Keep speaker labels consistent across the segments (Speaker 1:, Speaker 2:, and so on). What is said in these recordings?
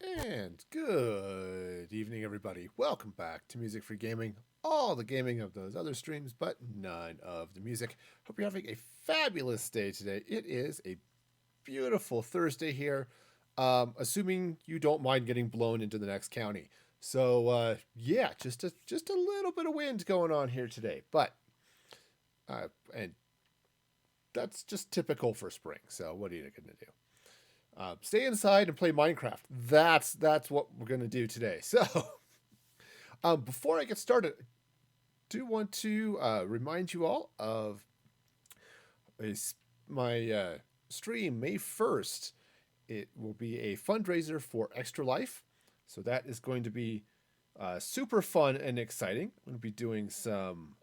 Speaker 1: And good evening, everybody. Welcome back to Music Free Gaming. All the gaming of those other streams, but none of the music. Hope you're having a fabulous day today. It is a beautiful Thursday here, assuming you don't mind getting blown into the next county. So yeah, just a little bit of wind going on here today, but and that's just typical for spring. So what are you gonna do? Stay inside and play Minecraft. That's what we're gonna do today. So, before I get started, I do want to remind you all of a, my stream May 1st. It will be a fundraiser for Extra Life. So that is going to be super fun and exciting. I'm going to be doing some.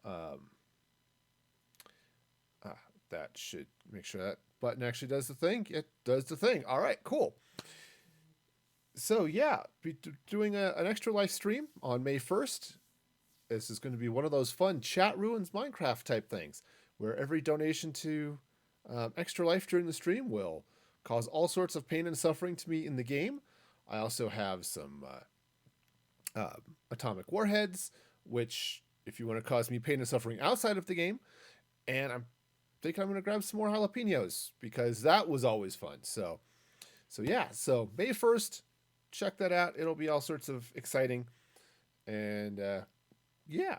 Speaker 1: That should make sure that button actually does the thing. It does the thing. All right, cool. So yeah, be doing an Extra Life stream on May 1st. This is going to be one of those fun chat ruins Minecraft type things, where every donation to Extra Life during the stream will cause all sorts of pain and suffering to me in the game. I also have some atomic warheads, which, if you want to cause me pain and suffering outside of the game, and I'm thinking I'm going to grab some more jalapenos because that was always fun. So yeah, so May 1st, check that out. It'll be all sorts of exciting, and yeah.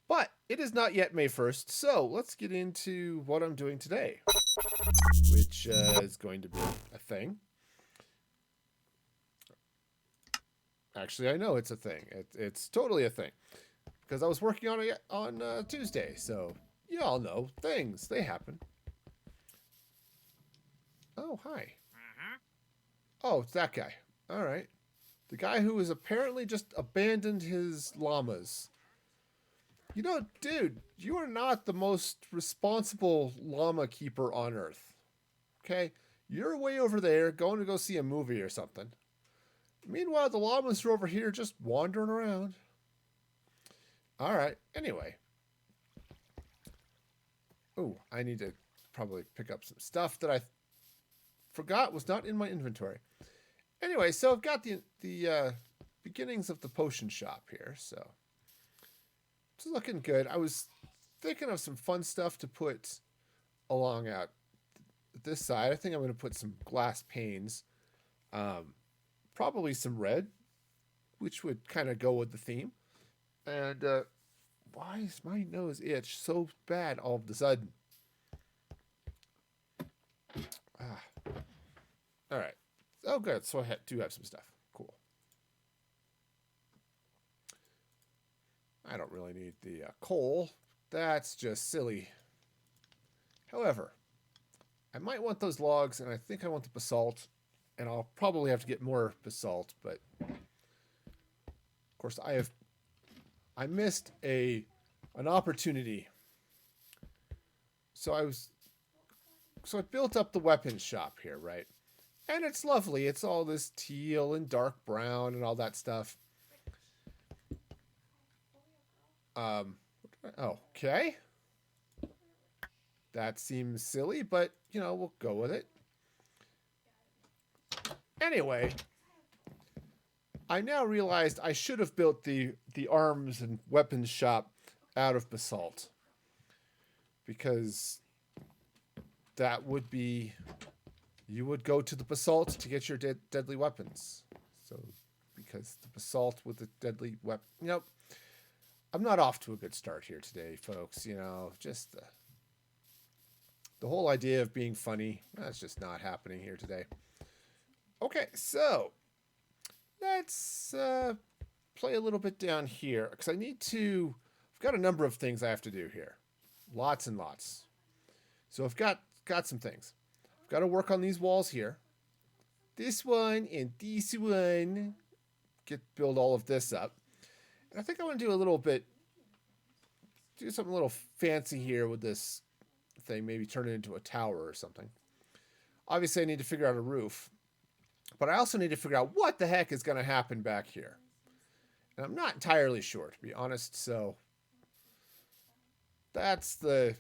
Speaker 1: But it is not yet May 1st, so let's get into what I'm doing today, which is going to be a thing. Actually, I know it's a thing. It's totally a thing because I was working on it on Tuesday. So you all know things, they happen. Oh, hi. Oh, it's that guy. All right. The guy who has apparently just abandoned his llamas. You know, dude, you are not the most responsible llama keeper on Earth. Okay? You're way over there going to go see a movie or something. Meanwhile, the llamas are over here just wandering around. All right. Anyway. Oh, I need to probably pick up some stuff that I forgot was not in my inventory. Anyway, so I've got the beginnings of the potion shop here, so it's looking good. I was thinking of some fun stuff to put along out this side. I think I'm going to put some glass panes, probably some red, which would kind of go with the theme. And why is my nose itch so bad all of a sudden? Ah, all right. Oh, good. So I do have some stuff. Cool. I don't really need the coal. That's just silly. However, I might want those logs, and I think I want the basalt, and I'll probably have to get more basalt, but of course I missed an opportunity. So I built up the weapons shop here, right? And it's lovely. It's all this teal and dark brown and all that stuff. Okay. That seems silly, but we'll go with it. Anyway, I now realized I should have built the arms and weapons shop out of basalt, because that would be, you would go to the basalt to get your deadly weapons. So because the basalt with the deadly weapon, I'm not off to a good start here today, folks. Just the whole idea of being funny, that's just not happening here today. Okay, so let's play a little bit down here, because I've got a number of things I have to do here. Lots and lots. So I've got some things. I've got to work on these walls here. This one and this one. Build all of this up. And I think I want to do something a little fancy here with this thing. Maybe turn it into a tower or something. Obviously, I need to figure out a roof. But I also need to figure out what the heck is going to happen back here. And I'm not entirely sure, to be honest. So that's the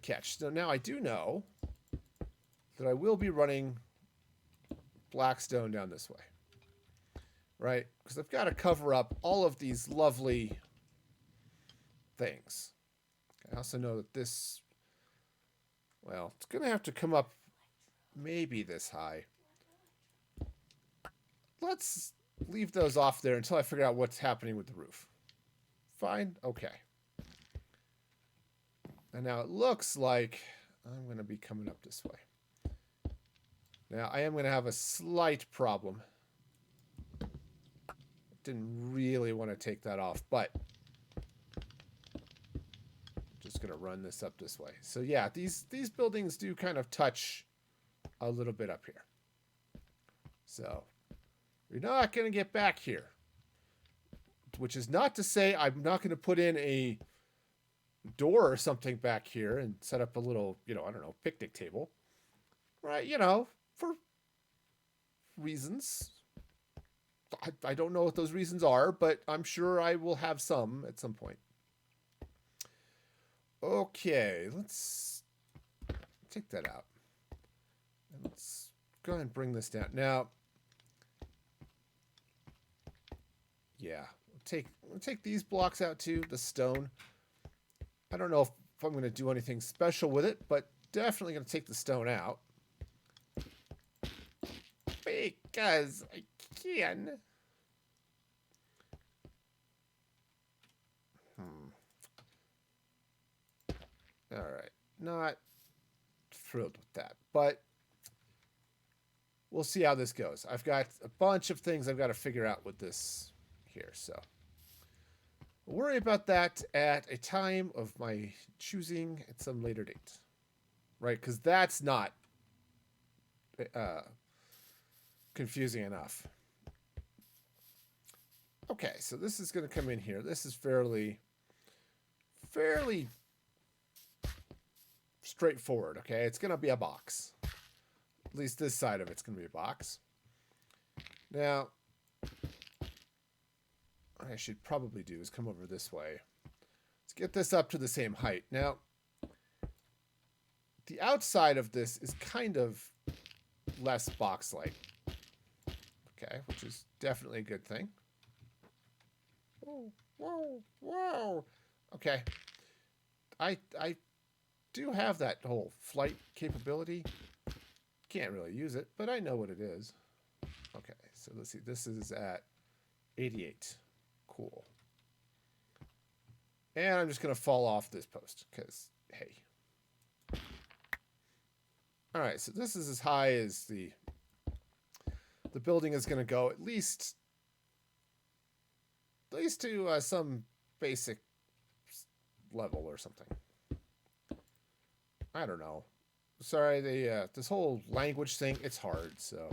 Speaker 1: catch. So now I do know that I will be running black stone down this way. Right? Because I've got to cover up all of these lovely things. I also know that this, well, it's going to have to come up maybe this high. Let's leave those off there until I figure out what's happening with the roof. Fine? Okay. And now it looks like I'm going to be coming up this way. Now, I am going to have a slight problem. Didn't really want to take that off, but just going to run this up this way. So yeah, these buildings do kind of touch a little bit up here. So you're not going to get back here, which is not to say I'm not going to put in a door or something back here and set up a little, I don't know, picnic table, right? For reasons. I don't know what those reasons are, but I'm sure I will have some at some point. Okay, let's take that out. And let's go ahead and bring this down. Now, yeah, we'll take these blocks out too, the stone. I don't know if I'm going to do anything special with it, but definitely going to take the stone out. Because I can. All right. Not thrilled with that, but we'll see how this goes. I've got a bunch of things I've got to figure out with this here, so we'll worry about that at a time of my choosing at some later date, right? Because that's not confusing enough. Okay, so this is going to come in here. This is fairly straightforward, okay? It's going to be a box. At least this side of it's going to be a box. Now, what I should probably do is come over this way. Let's get this up to the same height. Now, the outside of this is kind of less box-like. Okay, which is definitely a good thing. Whoa, whoa, whoa. Okay. I do have that whole flight capability. Can't really use it, but I know what it is. Okay, so let's see. This is at 88. Cool. And I'm just going to fall off this post because, hey. All right, so this is as high as the building is going to go, at least to some basic level or something. I don't know. Sorry, this whole language thing, it's hard, so.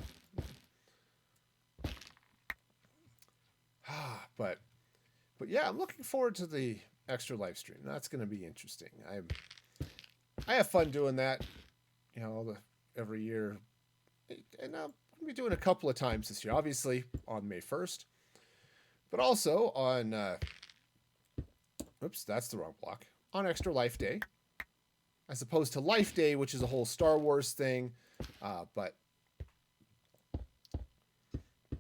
Speaker 1: But yeah, I'm looking forward to the extra live stream. That's going to be interesting. I have fun doing that, every year. And I'm going to be doing a couple of times this year, obviously on May 1st, but also on, oops, that's the wrong block, on Extra Life Day, as opposed to Life Day, which is a whole Star Wars thing. But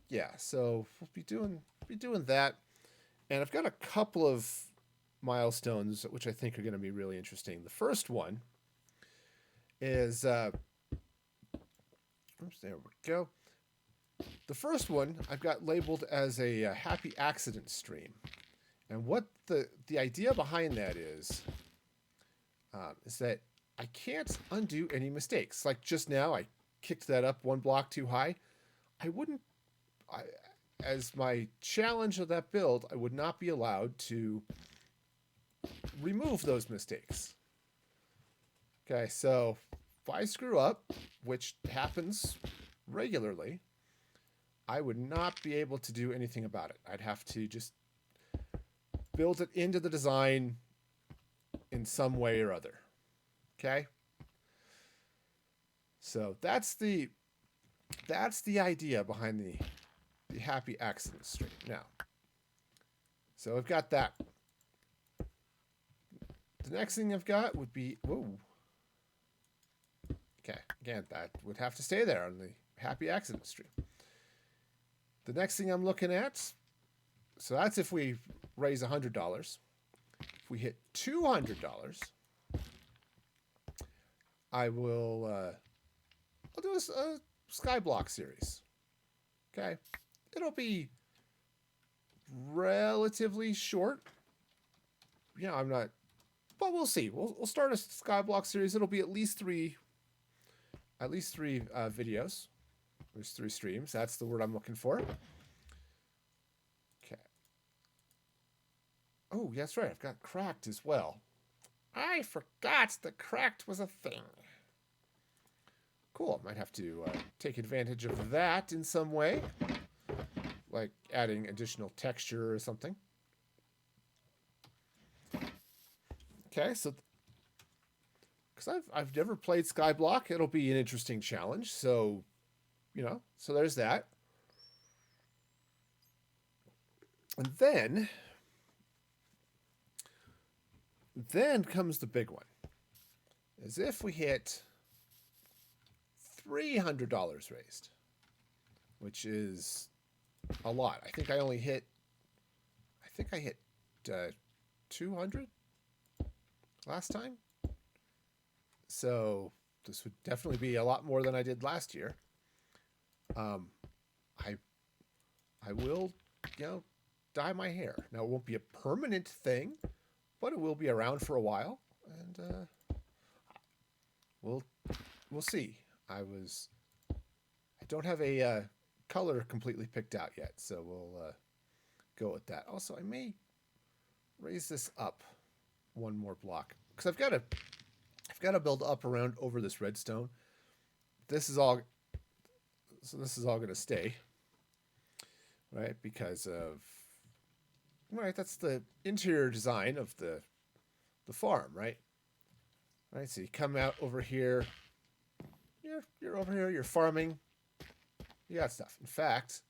Speaker 1: yeah, so we'll be doing that. And I've got a couple of milestones which I think are going to be really interesting. The first one is, oops, there we go. The first one I've got labeled as a happy accident stream. And what the idea behind that is that I can't undo any mistakes. Like just now, I kicked that up one block too high. As my challenge of that build, I would not be allowed to remove those mistakes. Okay, so if I screw up, which happens regularly, I would not be able to do anything about it. I'd have to just build it into the design in some way or other. Okay? So that's the idea behind the happy accident stream. Now, so I've got that. The next thing I've got would be, whoa. Okay, again, that would have to stay there on the happy accident stream. The next thing I'm looking at, so that's if we raise $100. If we hit $200, I will I'll do a Skyblock series. Okay, it'll be relatively short. Yeah, I'm not, but we'll see. We'll start a Skyblock series. It'll be at least three videos. There's 3 streams. That's the word I'm looking for. Okay. Oh, that's right. I've got Cracked as well. I forgot that Cracked was a thing. Cool. Might have to take advantage of that in some way, like adding additional texture or something. Okay, so because I've never played Skyblock, it'll be an interesting challenge. So, you know, so there's that. And then comes the big one. As if we hit $300 raised, which is a lot. I think I hit 200 last time. So this would definitely be a lot more than I did last year. I will, you know, dye my hair. Now it won't be a permanent thing, but it will be around for a while, and we'll see. I don't have a color completely picked out yet, so we'll go with that. Also, I may raise this up one more block because I've got to build up around over this redstone. This is all going to stay, right? Because of that's the interior design of the farm, right? Right. So you come out over here. You're over here. You're farming. You got stuff. In fact,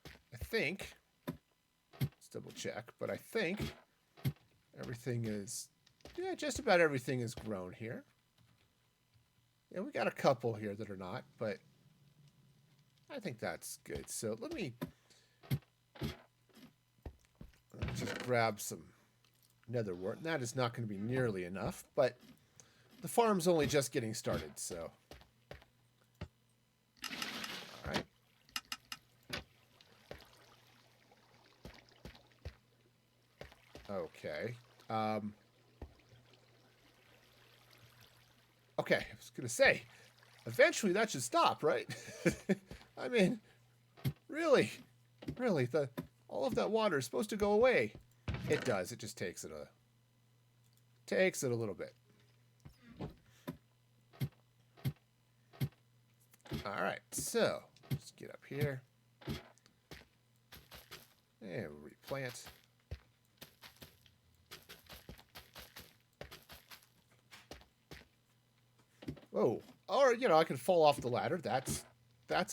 Speaker 1: I think let's double check, but I think everything is just about everything is grown here. Yeah, we got a couple here that are not, but I think that's good. So let me just grab some nether wart. That is not going to be nearly enough, but the farm's only just getting started, so. All right. Okay. Okay, I was going to say, eventually that should stop, right? I mean, really, all of that water is supposed to go away. It does. It just takes it a little bit. All right, so let's get up here and we'll replant. Oh, or I can fall off the ladder. That's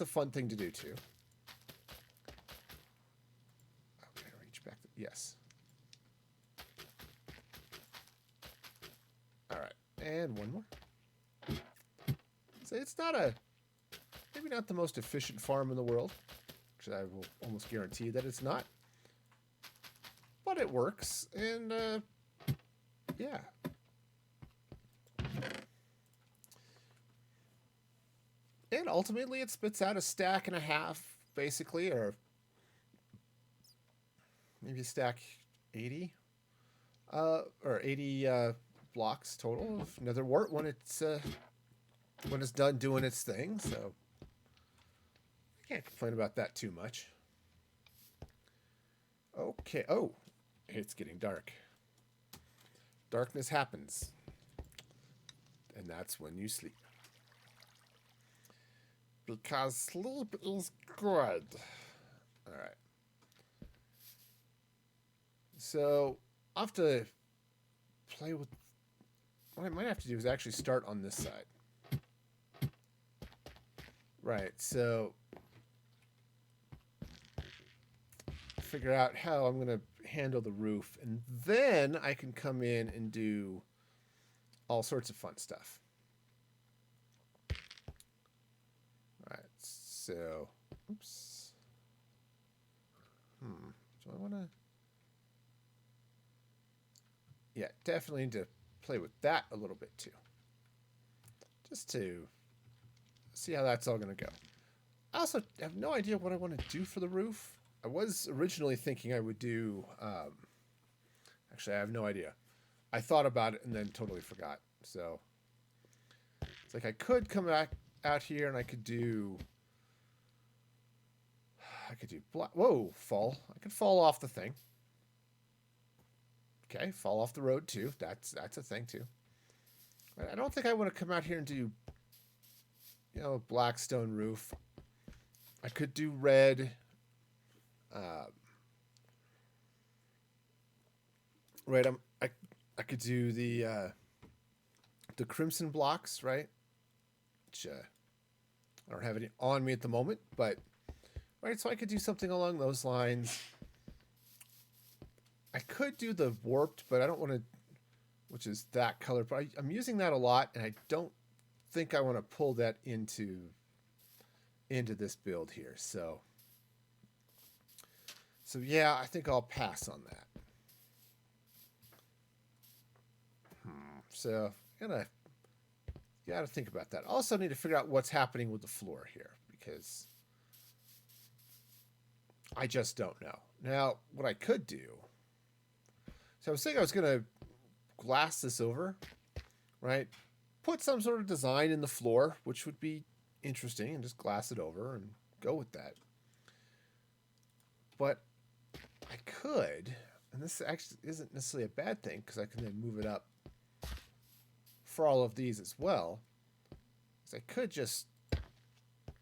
Speaker 1: a fun thing to do too. Okay, reach back. Yes. All right, and one more. So it's maybe not the most efficient farm in the world, which I will almost guarantee that it's not. But it works, and yeah. And ultimately, it spits out a stack and a half, basically, or maybe a stack 80, or 80 blocks total of nether wart when it's done doing its thing. So I can't complain about that too much. Okay. Oh, it's getting dark. Darkness happens, and that's when you sleep. Because sleep is good. All right. So I'll have to play with. What I might have to do is actually start on this side. Right. So figure out how I'm going to handle the roof, and then I can come in and do all sorts of fun stuff. So, oops. Do I want to? Yeah, definitely need to play with that a little bit too. Just to see how that's all going to go. I also have no idea what I want to do for the roof. I was originally thinking I would do... actually, I have no idea. I thought about it and then totally forgot. So, it's like I could come back out here and I could do... Whoa, fall. I could fall off the thing. Okay, fall off the road too. That's a thing too. I don't think I want to come out here and do, you know, a black stone roof. I could do red. Right. I could do the crimson blocks, right? Which I don't have any on me at the moment, but right. So I could do something along those lines. I could do the warped, but I don't want to, which is that color. But I'm using that a lot, and I don't think I want to pull that into this build here. So yeah, I think I'll pass on that. So gotta think about that. Also need to figure out what's happening with the floor here, because I just don't know. Now, what I could do, so I was thinking I was gonna glass this over, right? Put some sort of design in the floor, which would be interesting, and just glass it over and go with that. But I could, and this actually isn't necessarily a bad thing, because I can then move it up for all of these as well. So I could just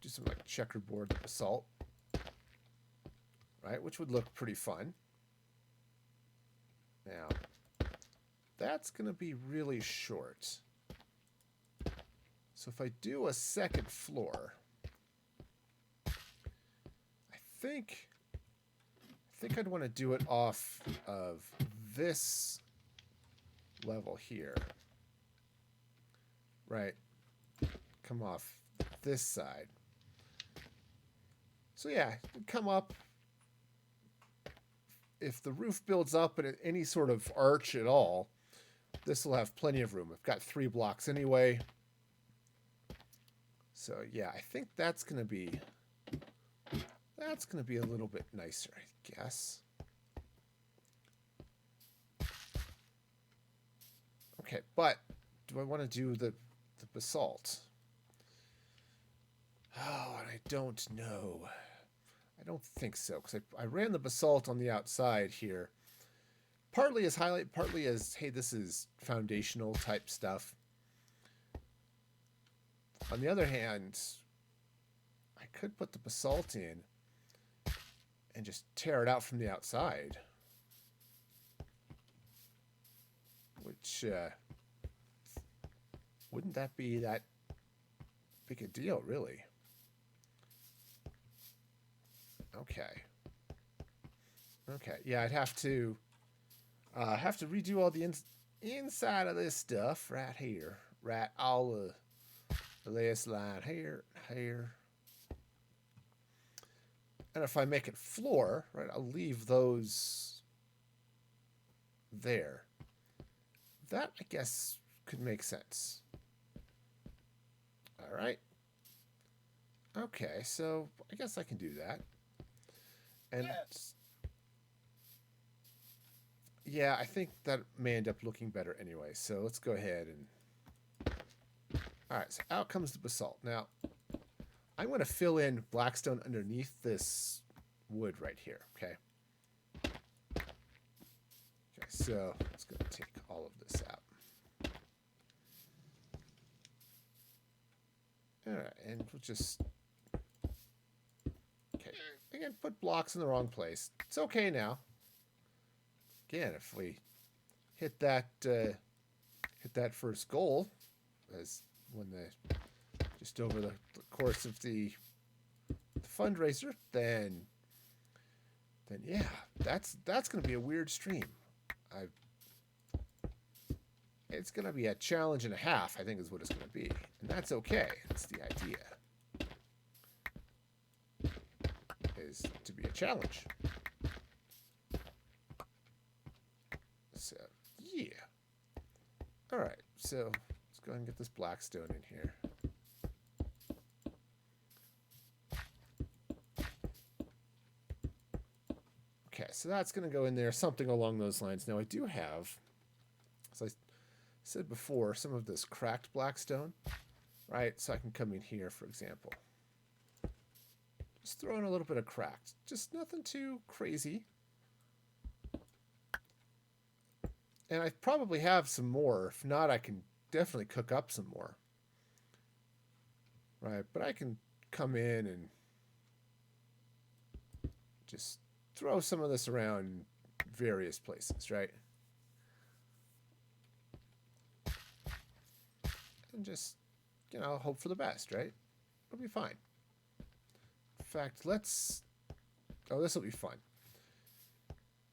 Speaker 1: do some like checkerboard basalt, right? Which would look pretty fun. Now, that's going to be really short. So if I do a second floor, I think I'd want to do it off of this level here. Right. Come off this side. So yeah, come up. If the roof builds up at any sort of arch at all, this will have plenty of room. I've got 3 blocks anyway. So yeah, I think that's going to be a little bit nicer, I guess. Okay, but do I want to do the basalt? Oh, and I don't know. I don't think so, because I ran the basalt on the outside here. Partly as highlight, partly as, hey, this is foundational type stuff. On the other hand, I could put the basalt in and just tear it out from the outside. Which, wouldn't that be that big a deal, really? Okay. Okay, yeah, I'd have to redo all the inside of this stuff right here. Right, all the last line here. And if I make it floor, right, I'll leave those there. That, I guess, could make sense. All right. Okay, so I guess I can do that. And yeah, I think that may end up looking better anyway. So let's go ahead and... All right, so out comes the basalt. Now, I'm going to fill in blackstone underneath this wood right here, okay? Okay, so let's go take all of this out. All right, and we'll just... Okay, again, put blocks in the wrong place. It's okay now. Again, if we hit that first goal, as when just over the course of the fundraiser, then yeah, that's going to be a weird stream. It's going to be a challenge and a half, I think, is what it's going to be, and that's okay. That's the idea. is to be a challenge. So, yeah. All right, so let's go ahead and get this black stone in here. Okay, so that's going to go in there, something along those lines. Now, I do have, as I said before, some of this cracked black stone, right? So I can come in here, for example. Just throw in a little bit of cracked. Just nothing too crazy. And I probably have some more. If not, I can definitely cook up some more. Right, but I can come in and just throw some of this around various places, right? And just, you know, hope for the best, right? It'll be fine. In fact, let's... Oh, this will be fun.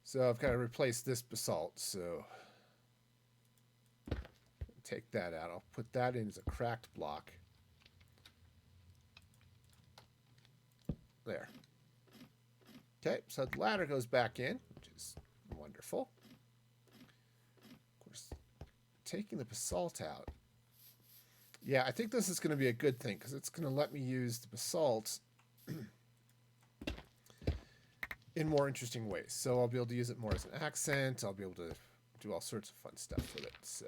Speaker 1: So I've got to replace this basalt, so... Take that out. I'll put that in as a cracked block. There. Okay, so the ladder goes back in, which is wonderful. Of course, taking the basalt out. Yeah, I think this is going to be a good thing because it's going to let me use the basalt in more interesting ways. So I'll be able to use it more as an accent. I'll be able to do all sorts of fun stuff with it. So,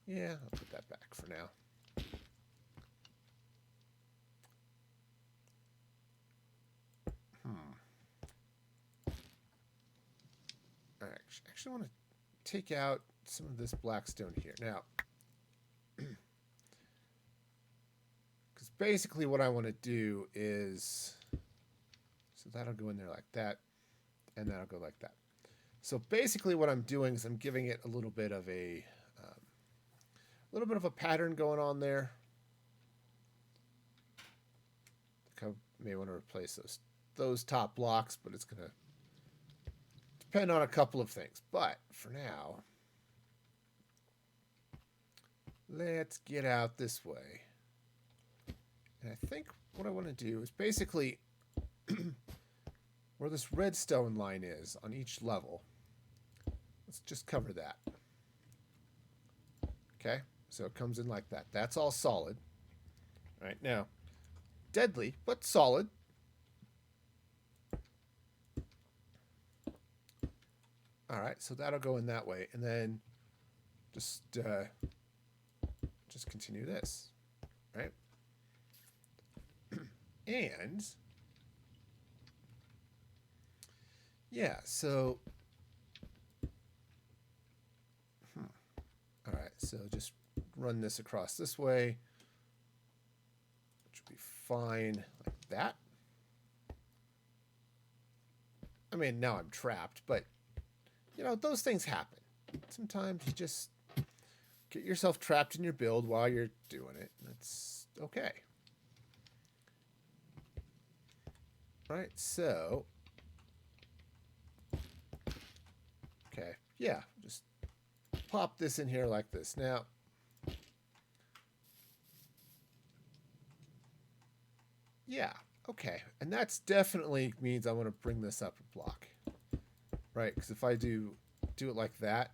Speaker 1: yeah, I'll put that back for now. I actually want to take out some of this black stone here. Now, because basically what I want to do is, so that'll go in there like that, and that'll go like that. So basically what I'm doing is I'm giving it a little bit of a pattern going on there. I may want to replace those top blocks, but it's going to depend on a couple of things. But for now, let's get out this way. And I think what I want to do is basically where this redstone line is on each level. Let's just cover that. Okay, so it comes in like that. That's all solid. Right now, deadly, but solid. All right, so that'll go in that way, and then just continue this, right? And yeah, so all right, so just run this across this way, which will be fine like that. I mean, now I'm trapped, but you know, those things happen. Sometimes you just get yourself trapped in your build while you're doing it. That's okay. Right, so okay, yeah, just pop this in here like this. Now, yeah, okay, and that's definitely means I want to bring this up a block, right? Because if I do it like that,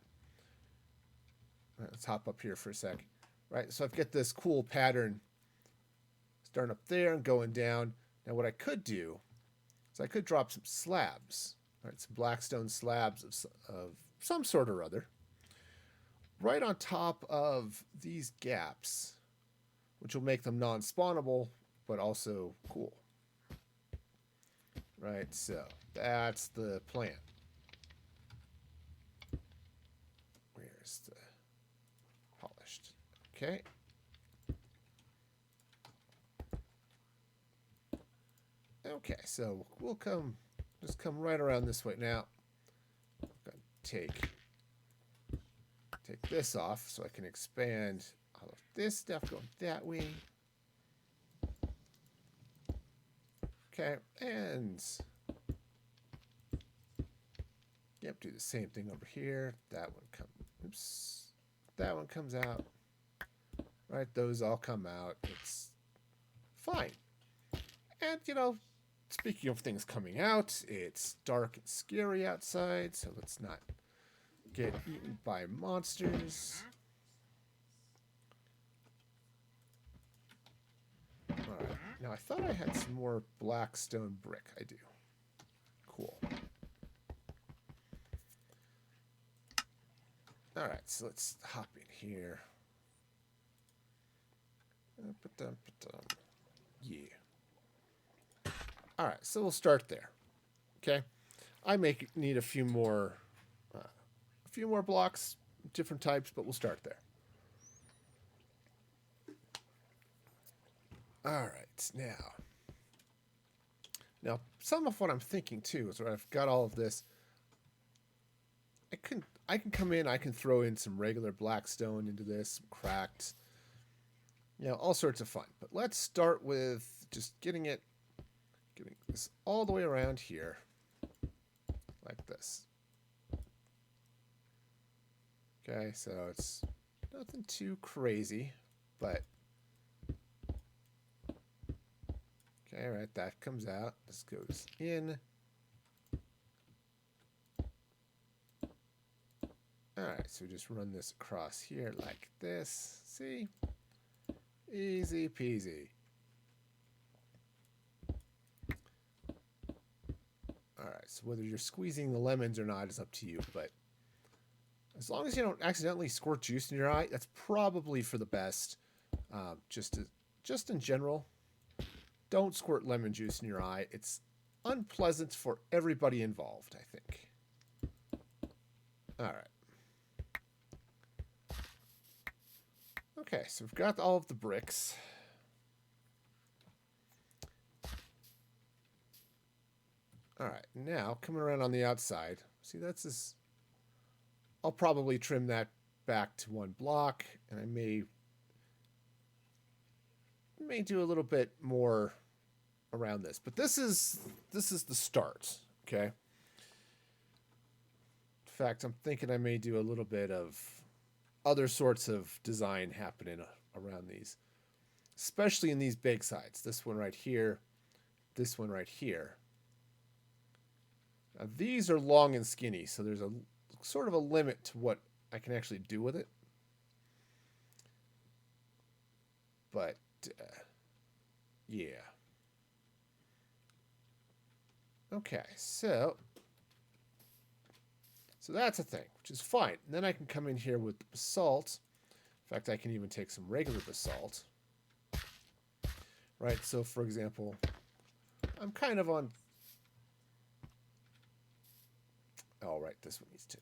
Speaker 1: right, let's hop up here for a sec, right? So I've got this cool pattern starting up there and going down. Now, what I could do is I could drop some slabs, right? Some blackstone slabs of some sort or other, right on top of these gaps, which will make them non-spawnable, but also cool. Right, so that's the plan. Where's the polished? Okay. Okay, so we'll just come right around this way. Now, I'm going to take this off so I can expand all of this stuff going that way. Okay, and yep, do the same thing over here. That one comes out. Right, those all come out. It's fine. And, you know, speaking of things coming out, it's dark and scary outside, so let's not get eaten by monsters. Alright, now I thought I had some more black stone brick. I do. Cool. Alright, so let's hop in here. Yeah. Alright, so we'll start there. Okay? I may need a few more blocks, different types, but we'll start there. Alright, now some of what I'm thinking too is where I've got all of this. I can come in, I can throw in some regular black stone into this, some cracked, you know, all sorts of fun. But let's start with just getting this all the way around here, like this. Okay, so it's nothing too crazy, but okay, right, that comes out. This goes in. Alright, so just run this across here like this. See? Easy peasy. Alright, so whether you're squeezing the lemons or not is up to you, but as long as you don't accidentally squirt juice in your eye, that's probably for the best. Just in general, don't squirt lemon juice in your eye. It's unpleasant for everybody involved, I think. Alright. Okay, so we've got all of the bricks. Alright, now coming around on the outside. See, that's this. I'll probably trim that back to 1 block, and I may do a little bit more around this. But this is the start, okay? In fact, I'm thinking I may do a little bit of other sorts of design happening around these, especially in these big sides. This one right here, this one right here. Now, these are long and skinny, so there's a sort of a limit to what I can actually do with it. But yeah. Okay, so that's a thing, which is fine. And then I can come in here with the basalt. In fact, I can even take some regular basalt. Right, so for example, I'm kind of on... Oh, right, this one needs to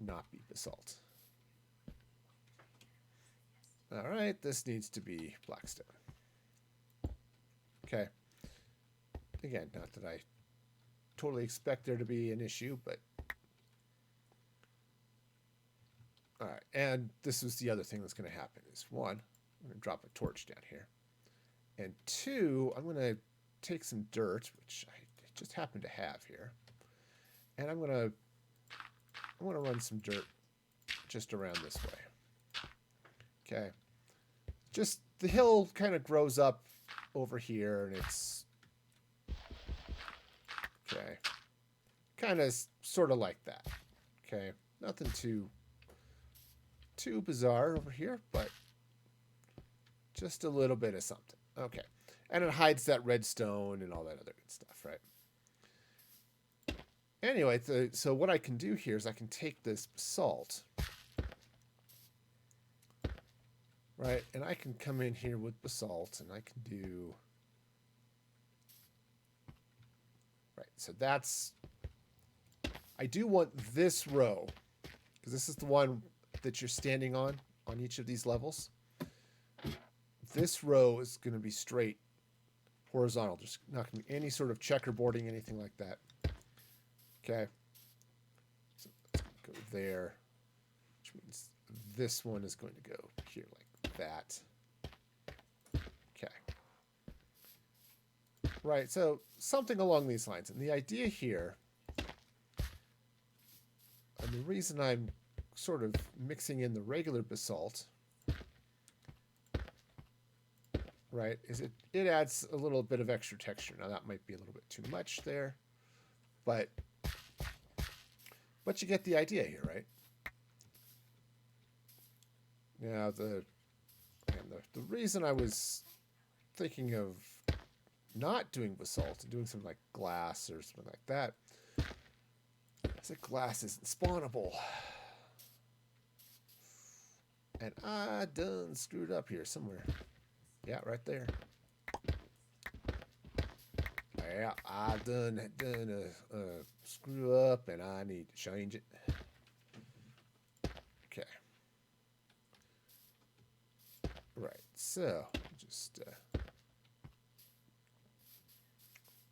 Speaker 1: not be basalt. All right, this needs to be blackstone. Okay. Again, not that I totally expect there to be an issue, but... All right, and this is the other thing that's going to happen is 1, I'm going to drop a torch down here. And 2, I'm going to take some dirt, which I just happen to have here. And I'm going to run some dirt just around this way. Okay. Just the hill kind of grows up over here, and it's... Okay. Kind of sort of like that. Okay. Nothing too bizarre over here, but just a little bit of something. Okay. And it hides that redstone and all that other good stuff, right? Anyway, so what I can do here is I can take this basalt, right, and I can come in here with basalt, and I can do... Right, so that's... I do want this row, because this is the one that you're standing on each of these levels. This row is going to be straight horizontal. There's not going to be any sort of checkerboarding, anything like that. Okay. So let's go there, which means this one is going to go here like that. Okay. Right, so something along these lines. And the idea here, and the reason I'm sort of mixing in the regular basalt right, is it adds a little bit of extra texture. Now that might be a little bit too much there, but you get the idea here, right? Now the reason I was thinking of not doing basalt and doing something like glass or something like that is that glass isn't spawnable. And I done screwed up here somewhere. Yeah, right there. Yeah, I done a screw up and I need to change it. Okay. Right, so just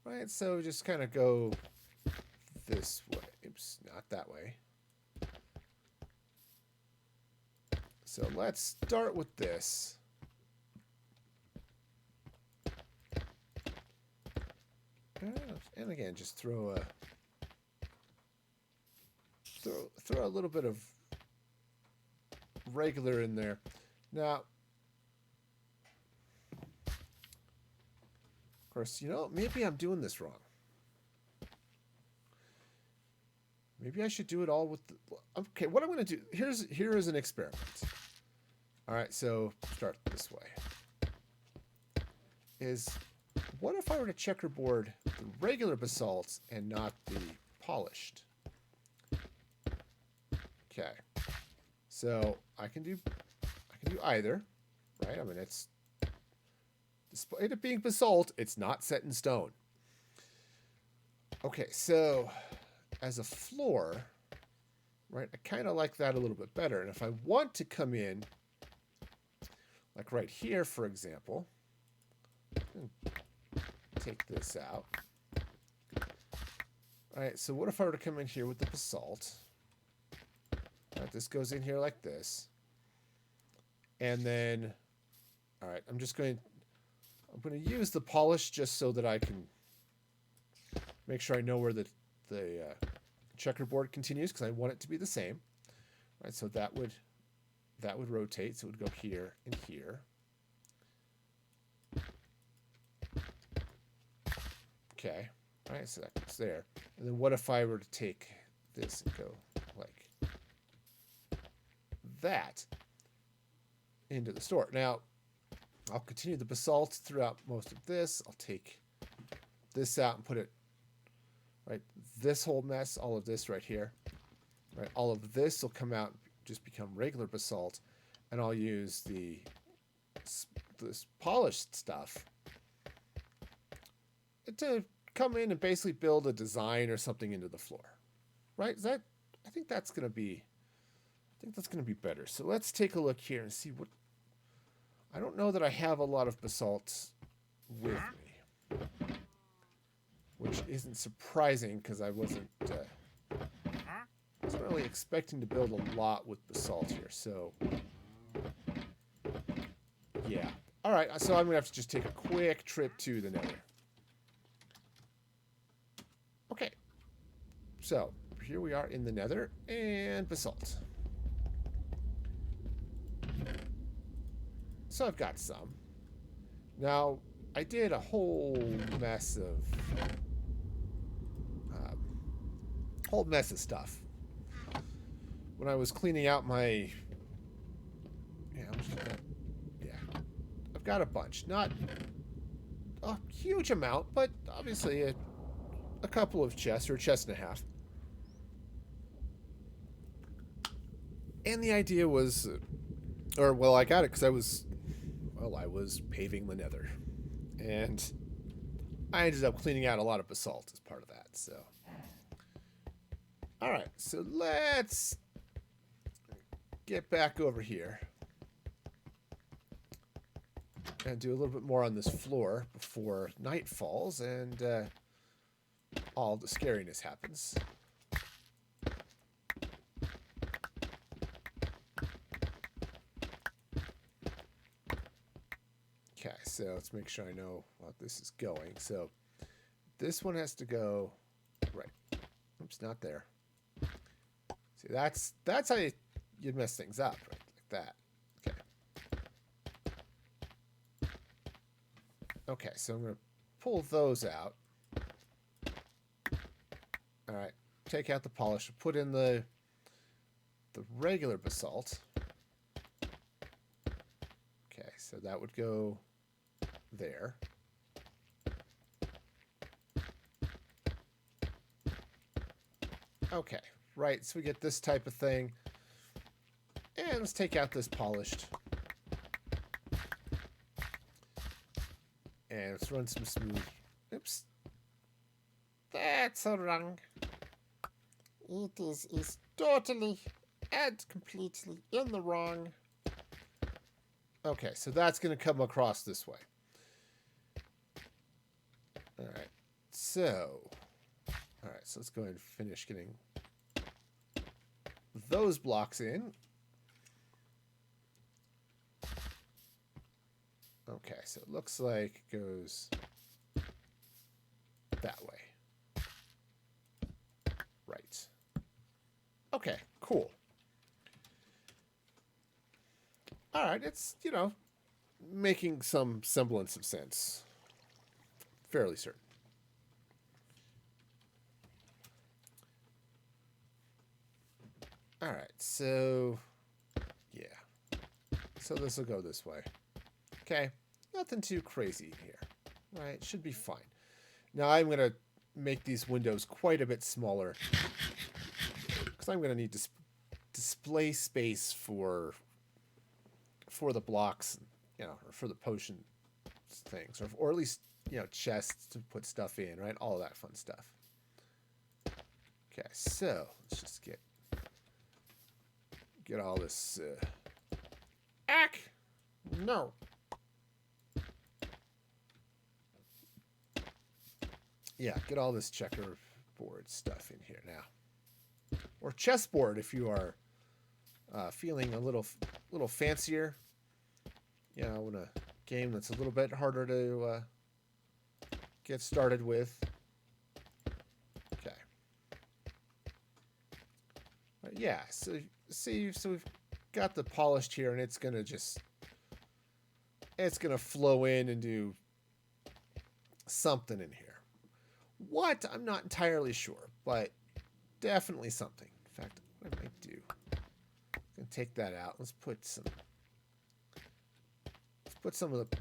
Speaker 1: right, so just kind of go this way. Oops, not that way. So let's start with this. And again, just throw a little bit of regular in there. Now, of course, you know, maybe I'm doing this wrong. Maybe I should do it all with the, okay, what I'm going to do, here is an experiment. All right, so start this way. Is what if I were to checkerboard the regular basalts and not the polished? Okay. So I can do either, right? I mean, it's despite it being basalt, it's not set in stone. Okay, so as a floor, right, I kind of like that a little bit better. And if I want to come in, like right here, for example, take this out. All right, so what if I were to come in here with the basalt? All right, this goes in here like this. And then, all right, I'm going to use the polish just so that I can make sure I know where the checkerboard continues, because I want it to be the same. All right, so that would rotate, so it would go here and here. Okay, all right, so that goes there. And then what if I were to take this and go like that into the store? Now, I'll continue the basalt throughout most of this. I'll take this out and put it, right, this whole mess, all of this right here, right, all of this will come out and just become regular basalt, and I'll use this polished stuff to come in and basically build a design or something into the floor, right? I think that's going to be better. So let's take a look here and see what. I don't know that I have a lot of basalt with me, which isn't surprising because I wasn't really expecting to build a lot with basalt here. So yeah, all right. So I'm gonna have to just take a quick trip to the Nether. Okay, so here we are in the Nether and basalt. So I've got some. Now, I did a whole mess of stuff when I was cleaning out my. I've got a bunch, not a huge amount, but obviously a couple of chests, or a chest and a half. And the idea was, I got it because I was paving the Nether, and I ended up cleaning out a lot of basalt as part of that. So, all right, so let's get back over here and do a little bit more on this floor before night falls and all the scariness happens. Okay, so let's make sure I know what this is going. So this one has to go right. Oops, not there. See, that's how you mess things up, right? Like that. Okay. Okay, so I'm going to pull those out. All right, take out the polish, put in the regular basalt. Okay, so that would go there. Okay, right, so we get this type of thing. And let's take out this polished. And let's run some smooth. Oops. That's wrong. It is totally and completely in the wrong. Okay, so that's going to come across this way. All right, so let's go ahead and finish getting those blocks in. Okay, so it looks like it goes that way. Right. Okay, cool. All right, it's, making some semblance of sense. Fairly certain. All right, so yeah. So this will go this way. Okay, nothing too crazy here. Right, should be fine. Now I'm going to make these windows quite a bit smaller because I'm going to need display space for the blocks, or for the potion things, or at least, chests to put stuff in, right? All of that fun stuff. Okay, so let's just get all this. No. Yeah, get all this checkerboard stuff in here now, or chessboard if you are feeling a little fancier. In a game that's a little bit harder to get started with. Okay. Yeah. So see, so we've got the polished here, and it's gonna flow in and do something in here. What? I'm not entirely sure, but definitely something. In fact, what I might do, I'm gonna take that out. Let's put some of the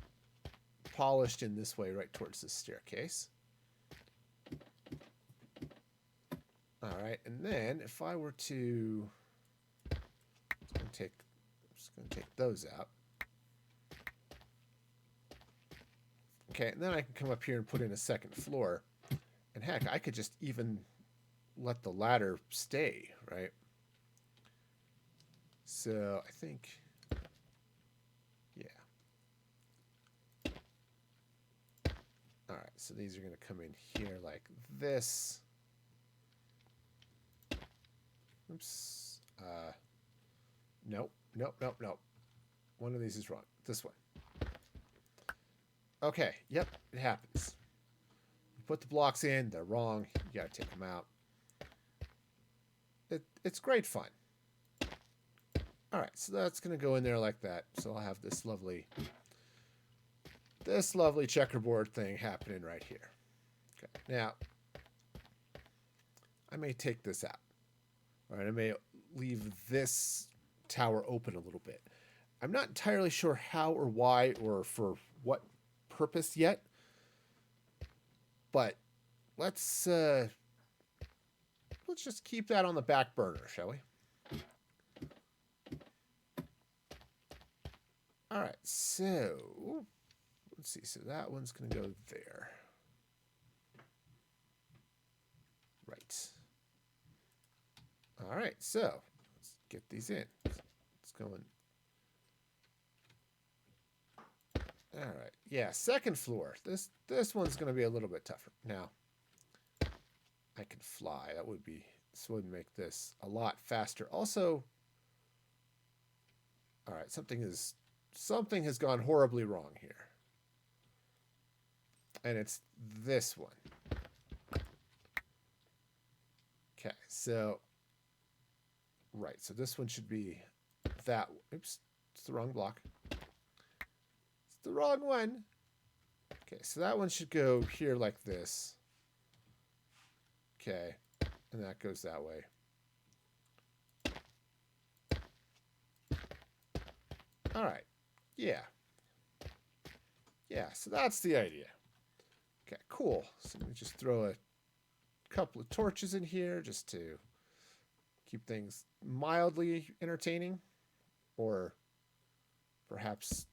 Speaker 1: polished in this way, right towards the staircase. All right, and then if I were to, I'm just gonna take those out. Okay, and then I can come up here and put in a second floor. And heck, I could just even let the ladder stay, right? So I think, yeah. All right, so these are going to come in here like this. Oops. Nope. One of these is wrong. This one. Okay, yep, it happens. You put the blocks in, they're wrong. You got to take them out. It's great fun. All right, so that's going to go in there like that. So I'll have this lovely checkerboard thing happening right here. Okay, now I may take this out. All right, I may leave this tower open a little bit. I'm not entirely sure how or why or for what purpose yet, but let's just keep that on the back burner, shall we? All right, so let's see. So that one's going to go there. Right. All right, so let's get these in. Let's go in. All right, yeah, second floor. This one's going to be a little bit tougher. Now, I can fly. This would make this a lot faster. Also, all right, something has gone horribly wrong here. And it's this one. Okay, so right, so this one should be that. Oops, it's the wrong block. It's the wrong one. Okay, so that one should go here like this. Okay, and that goes that way. All right, yeah. Yeah, so that's the idea. Okay, cool. So let me just throw a couple of torches in here just to keep things mildly entertaining, or perhaps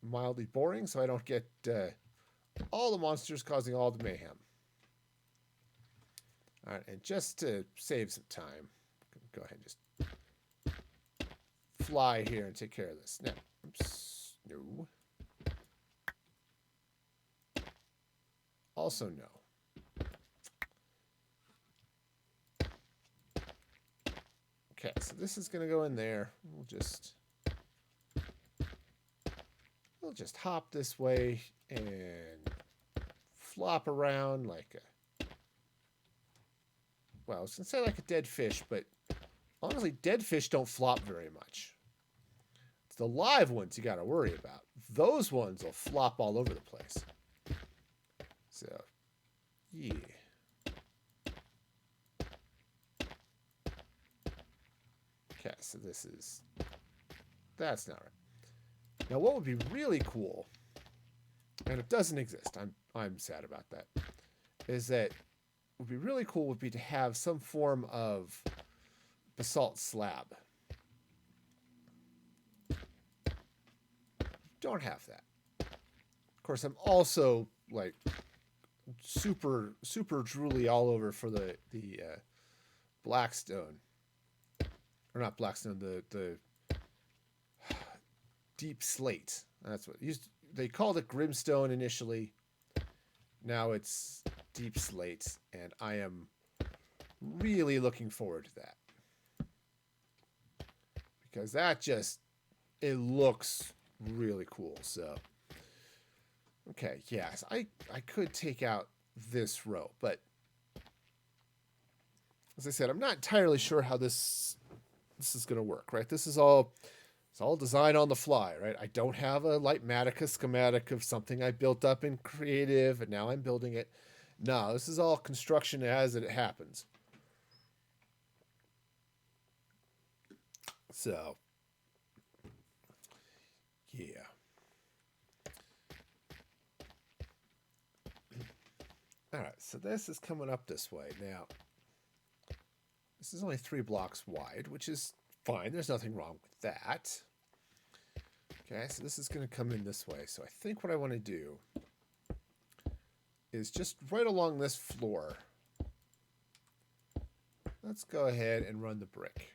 Speaker 1: mildly boring, so I don't get all the monsters causing all the mayhem. All right, and just to save some time, go ahead and just fly here and take care of this. Now, oops, no. Also no. Okay, so this is going to go in there. We'll just hop this way and flop around like a, well, I was going to say like a dead fish, but honestly, dead fish don't flop very much. It's the live ones you got to worry about. Those ones will flop all over the place. So, yeah. Okay, so that's not right. Now, what would be really cool, and it doesn't exist, I'm sad about that, is that would be really cool would be to have some form of basalt slab. Don't have that. Of course, I'm also like super drooly all over for the blackstone, or not blackstone, the deep slate. That's what they called it, grimstone initially. Now it's deep slate, and I am really looking forward to that, because that it looks really cool. So okay, yes, I could take out this row, but as I said, I'm not entirely sure how this is going to work, right? It's all designed on the fly, right? I don't have a Lightmatica schematic of something I built up in Creative, and now I'm building it. No, this is all construction as it happens. So, yeah. All right, so this is coming up this way. Now, this is only 3 blocks wide, which is fine. There's nothing wrong with that. Okay, so this is going to come in this way. So I think what I want to do is just right along this floor, let's go ahead and run the brick.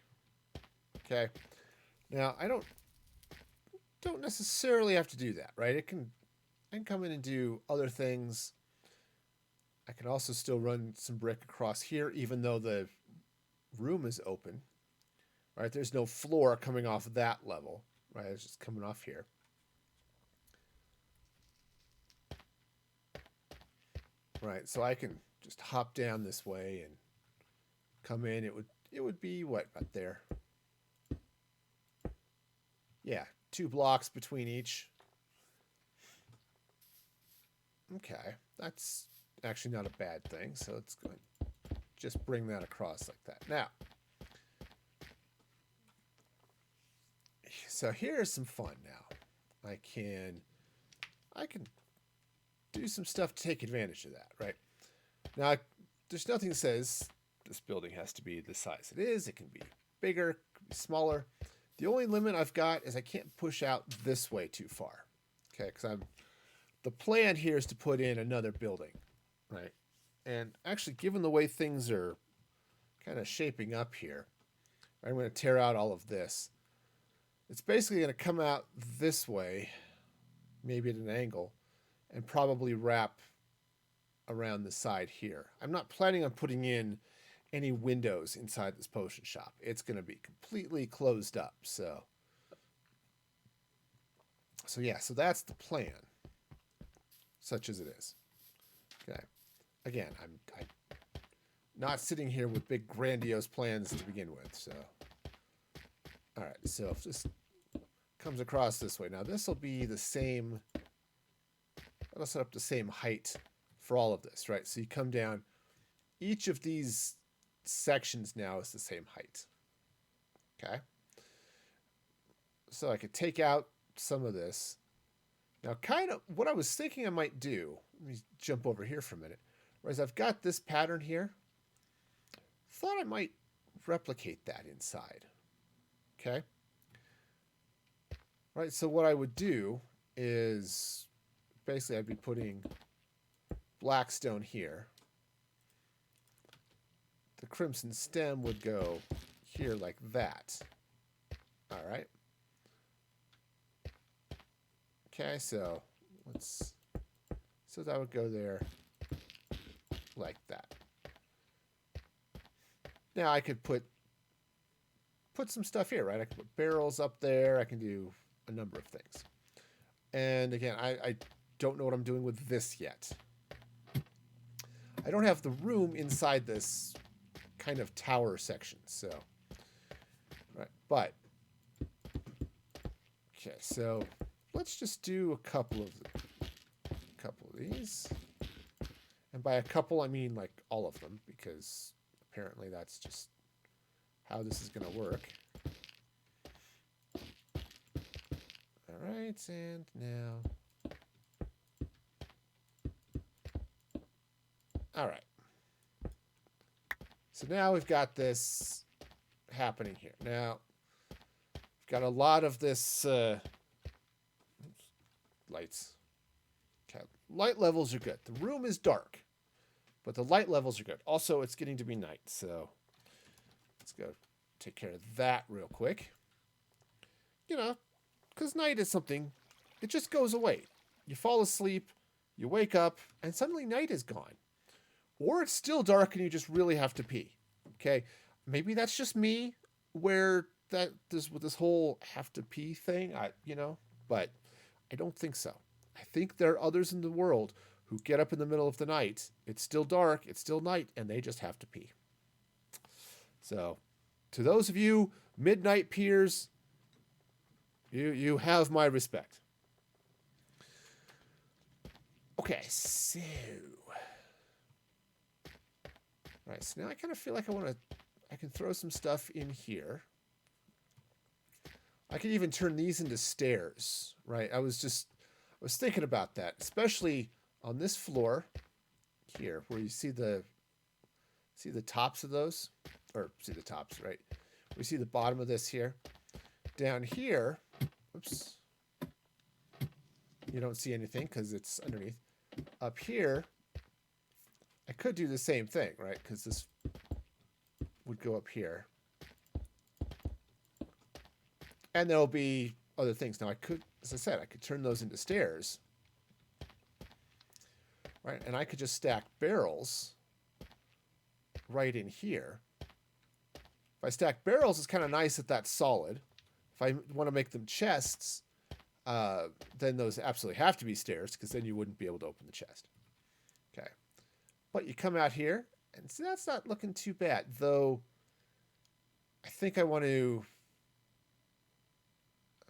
Speaker 1: Okay. Now, I don't necessarily have to do that, right? I can come in and do other things. I can also still run some brick across here, even though the room is open, right? There's no floor coming off that level, right? It's just coming off here. Right, so I can just hop down this way and come in. It would be what, right there? Yeah, 2 blocks between each. Okay, that's actually not a bad thing. So let's go and just bring that across like that. Now, so here's some fun now. I can do some stuff to take advantage of that, right? Now, there's nothing that says this building has to be the size it is. It can be bigger, it can be smaller. The only limit I've got is I can't push out this way too far, okay? Because the plan here is to put in another building, right? And actually, given the way things are kind of shaping up here, I'm going to tear out all of this. It's basically going to come out this way, maybe at an angle, and probably wrap around the side here. I'm not planning on putting in any windows inside this potion shop. It's going to be completely closed up. So yeah, so that's the plan, such as it is. Okay. Again, I'm not sitting here with big grandiose plans to begin with. So, all right. So if this comes across this way, now this will be the same I'll set up the same height for all of this, right? So you come down, each of these sections now is the same height. Okay. So I could take out some of this. Now, kind of what I was thinking I might do, let me jump over here for a minute, whereas I've got this pattern here, thought I might replicate that inside. Okay. Right, so what I would do is basically I'd be putting black stone here. The crimson stem would go here like that. All right. Okay, so that would go there like that. Now I could put some stuff here, right? I can put barrels up there. I can do a number of things. And again, I don't know what I'm doing with this yet. I don't have the room inside this kind of tower section, so right. But okay, so let's just do a couple of these. And by a couple, I mean like all of them, because apparently that's just how this is going to work. All right, and now. All right. So now we've got this happening here. Now, we've got a lot of this lights. Okay, light levels are good. The room is dark, but the light levels are good. Also, it's getting to be night, so let's go take care of that real quick. You know, because night is something, it just goes away. You fall asleep, you wake up, and suddenly night is gone. Or it's still dark and you just really have to pee. Okay, maybe that's just me, where with this whole have to pee thing, but I don't think so. I think there are others in the world who get up in the middle of the night. It's still dark, it's still night, and they just have to pee. So, to those of you midnight peers, you have my respect. Okay, so. All right, so now I kind of feel like I can throw some stuff in here. I could even turn these into stairs, right? I was thinking about that, especially on this floor here, where you see the tops of those, or see the tops, right? We see the bottom of this here. Down here, oops, you don't see anything because it's underneath. Up here, I could do the same thing, right? Because this would go up here. And there'll be other things. Now I could, as I said, I could turn those into stairs. Right? And I could just stack barrels right in here. If I stack barrels, it's kind of nice that that's solid. If I want to make them chests, then those absolutely have to be stairs, because then you wouldn't be able to open the chest. Okay. But you come out here, and see, that's not looking too bad. Though, I think I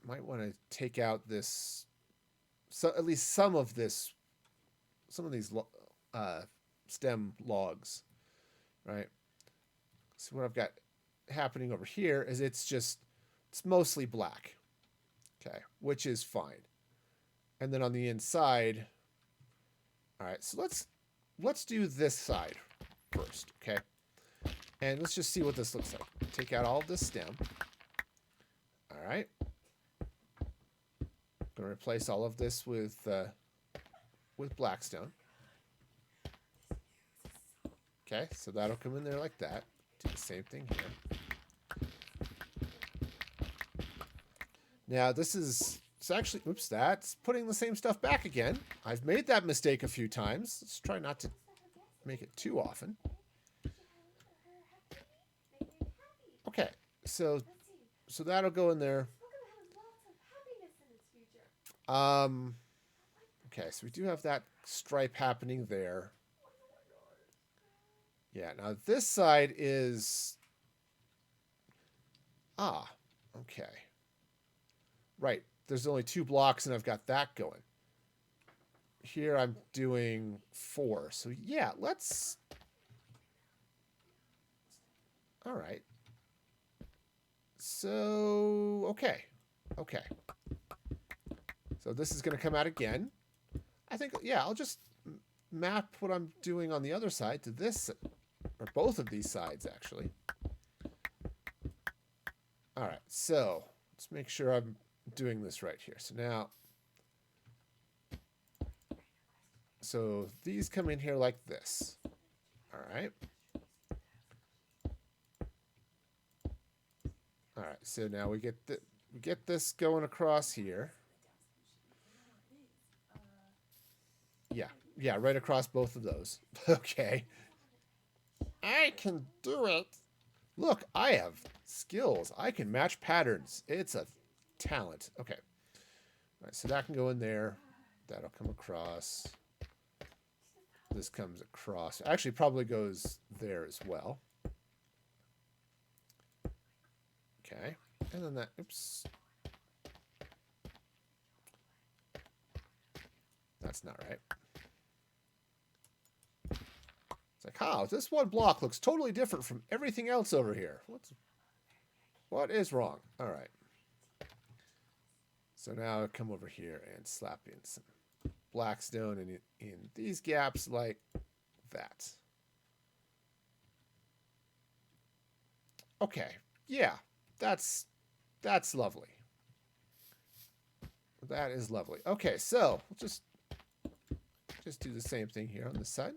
Speaker 1: might want to take out this, so at least some of these stem logs, right? So what I've got happening over here is it's mostly black, okay, which is fine. And then on the inside, all right, so let's do this side first, okay? And let's just see what this looks like. Take out all of this stem. All right. I'm going to replace all of this with blackstone. Okay, so that'll come in there like that. Do the same thing here. Now it's actually, oops, that's putting the same stuff back again. I've made that mistake a few times. Let's try not to make it too often. Okay, so that'll go in there. Okay, so we do have that stripe happening there. Yeah, now this side is... okay. Right, there's only 2 blocks and I've got that going. here I'm doing 4. So yeah, let's... All right. So, okay. Okay. So this is going to come out again. I think, yeah, I'll just map what I'm doing on the other side to this, or both of these sides, actually. All right, so let's make sure I'm doing this right here. So now, so these come in here like this. All right. All right, so now we get this going across here. Yeah, right across both of those. Okay. I can do it. Look, I have skills. I can match patterns. It's a talent. Okay. All right, so that can go in there. That'll come across. This comes across. Actually, probably goes there as well. Okay. And then that, oops. That's not right. It's like, oh, this one block looks totally different from everything else over here. What is wrong? All right. So now I come over here and slap in some black stone in these gaps like that. Okay. Yeah. That's lovely. That is lovely. Okay, so we'll just do the same thing here on this side.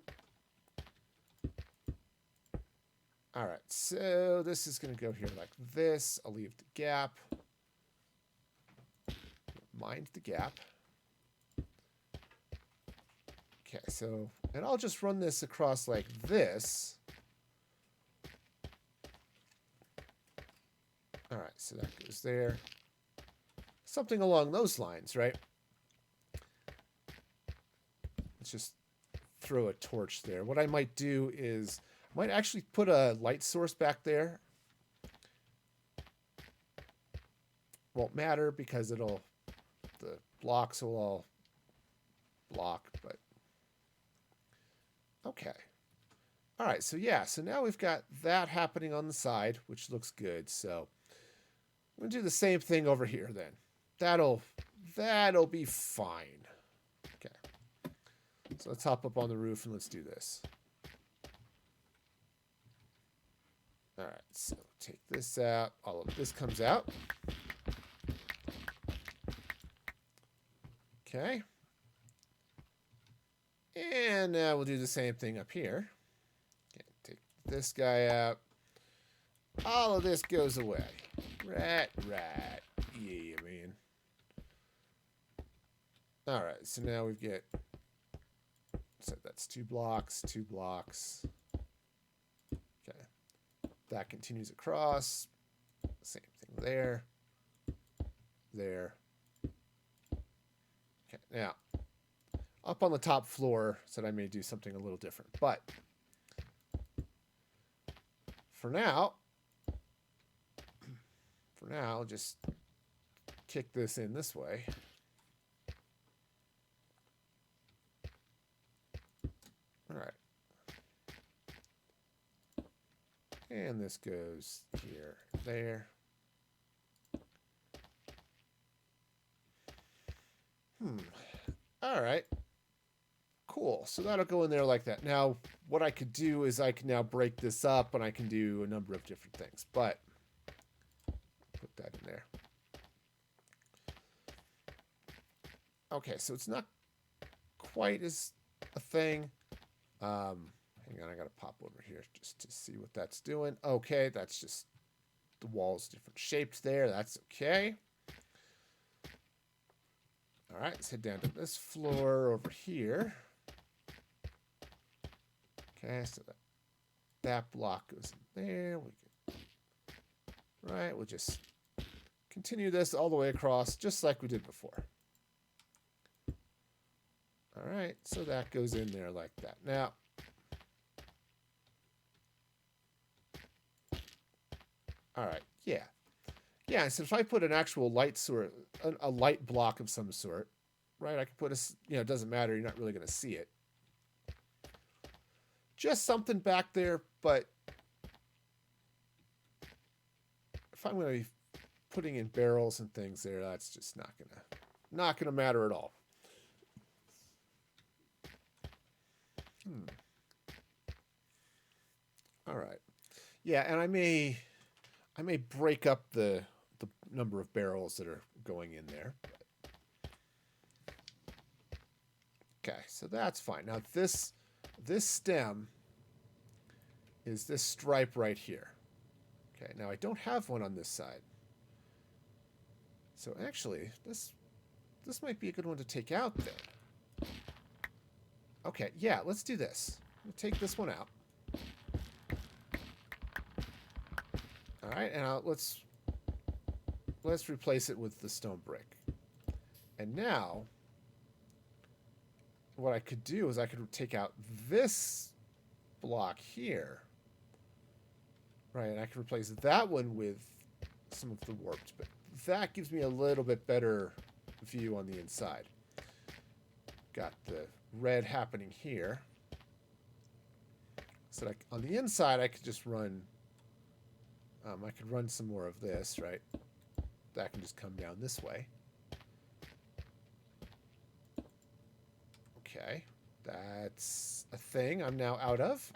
Speaker 1: All right, so this is going to go here like this. I'll leave the gap. Mind the gap. Okay, so, and I'll just run this across like this. All right, so that goes there. Something along those lines, right? Let's just throw a torch there. What I might do is, I might actually put a light source back there. Won't matter because the blocks will all block, but okay. All right, so yeah, so now we've got that happening on the side, which looks good. So I'm gonna do the same thing over here then. That'll be fine. Okay. So let's hop up on the roof and let's do this. All right, so take this out. All of this comes out. Okay. And now we'll do the same thing up here. Okay, take this guy out. All of this goes away. Right. Yeah, man. All right, so now we've got, so that's 2 blocks, 2 blocks. Okay. That continues across. Same thing there. There. Okay, now, up on the top floor, said I may do something a little different, but for now, just kick this in this way. All right. And this goes here, there. All right. Cool. So that'll go in there like that. Now, what I could do is I can now break this up and I can do a number of different things, but put that in there. Okay, so it's not quite as a thing. Hang on, I gotta pop over here just to see what that's doing. Okay, that's just the walls different shapes there. That's okay. All right, let's head down to this floor over here. Okay, so that block goes in there. We'll just continue this all the way across, just like we did before. All right, so that goes in there like that. Now, all right, yeah, so if I put an actual light source, a light block of some sort, right? I could put it doesn't matter. You're not really going to see it. Just something back there, but if I'm going to be putting in barrels and things there, that's just not gonna matter at all. All right. Yeah, and I may break up the number of barrels that are going in there. Okay, so that's fine. Now this stem is this stripe right here. Okay, now I don't have one on this side. So actually, this might be a good one to take out then. Okay, yeah, let's do this. We'll take this one out. All right, and let's replace it with the stone brick. And now, what I could do is I could take out this block here. Right, and I can replace that one with some of the warped, but that gives me a little bit better view on the inside. Got the red happening here. So on the inside, I could just run... I could run some more of this, right? That can just come down this way. Okay, that's a thing I'm now out of.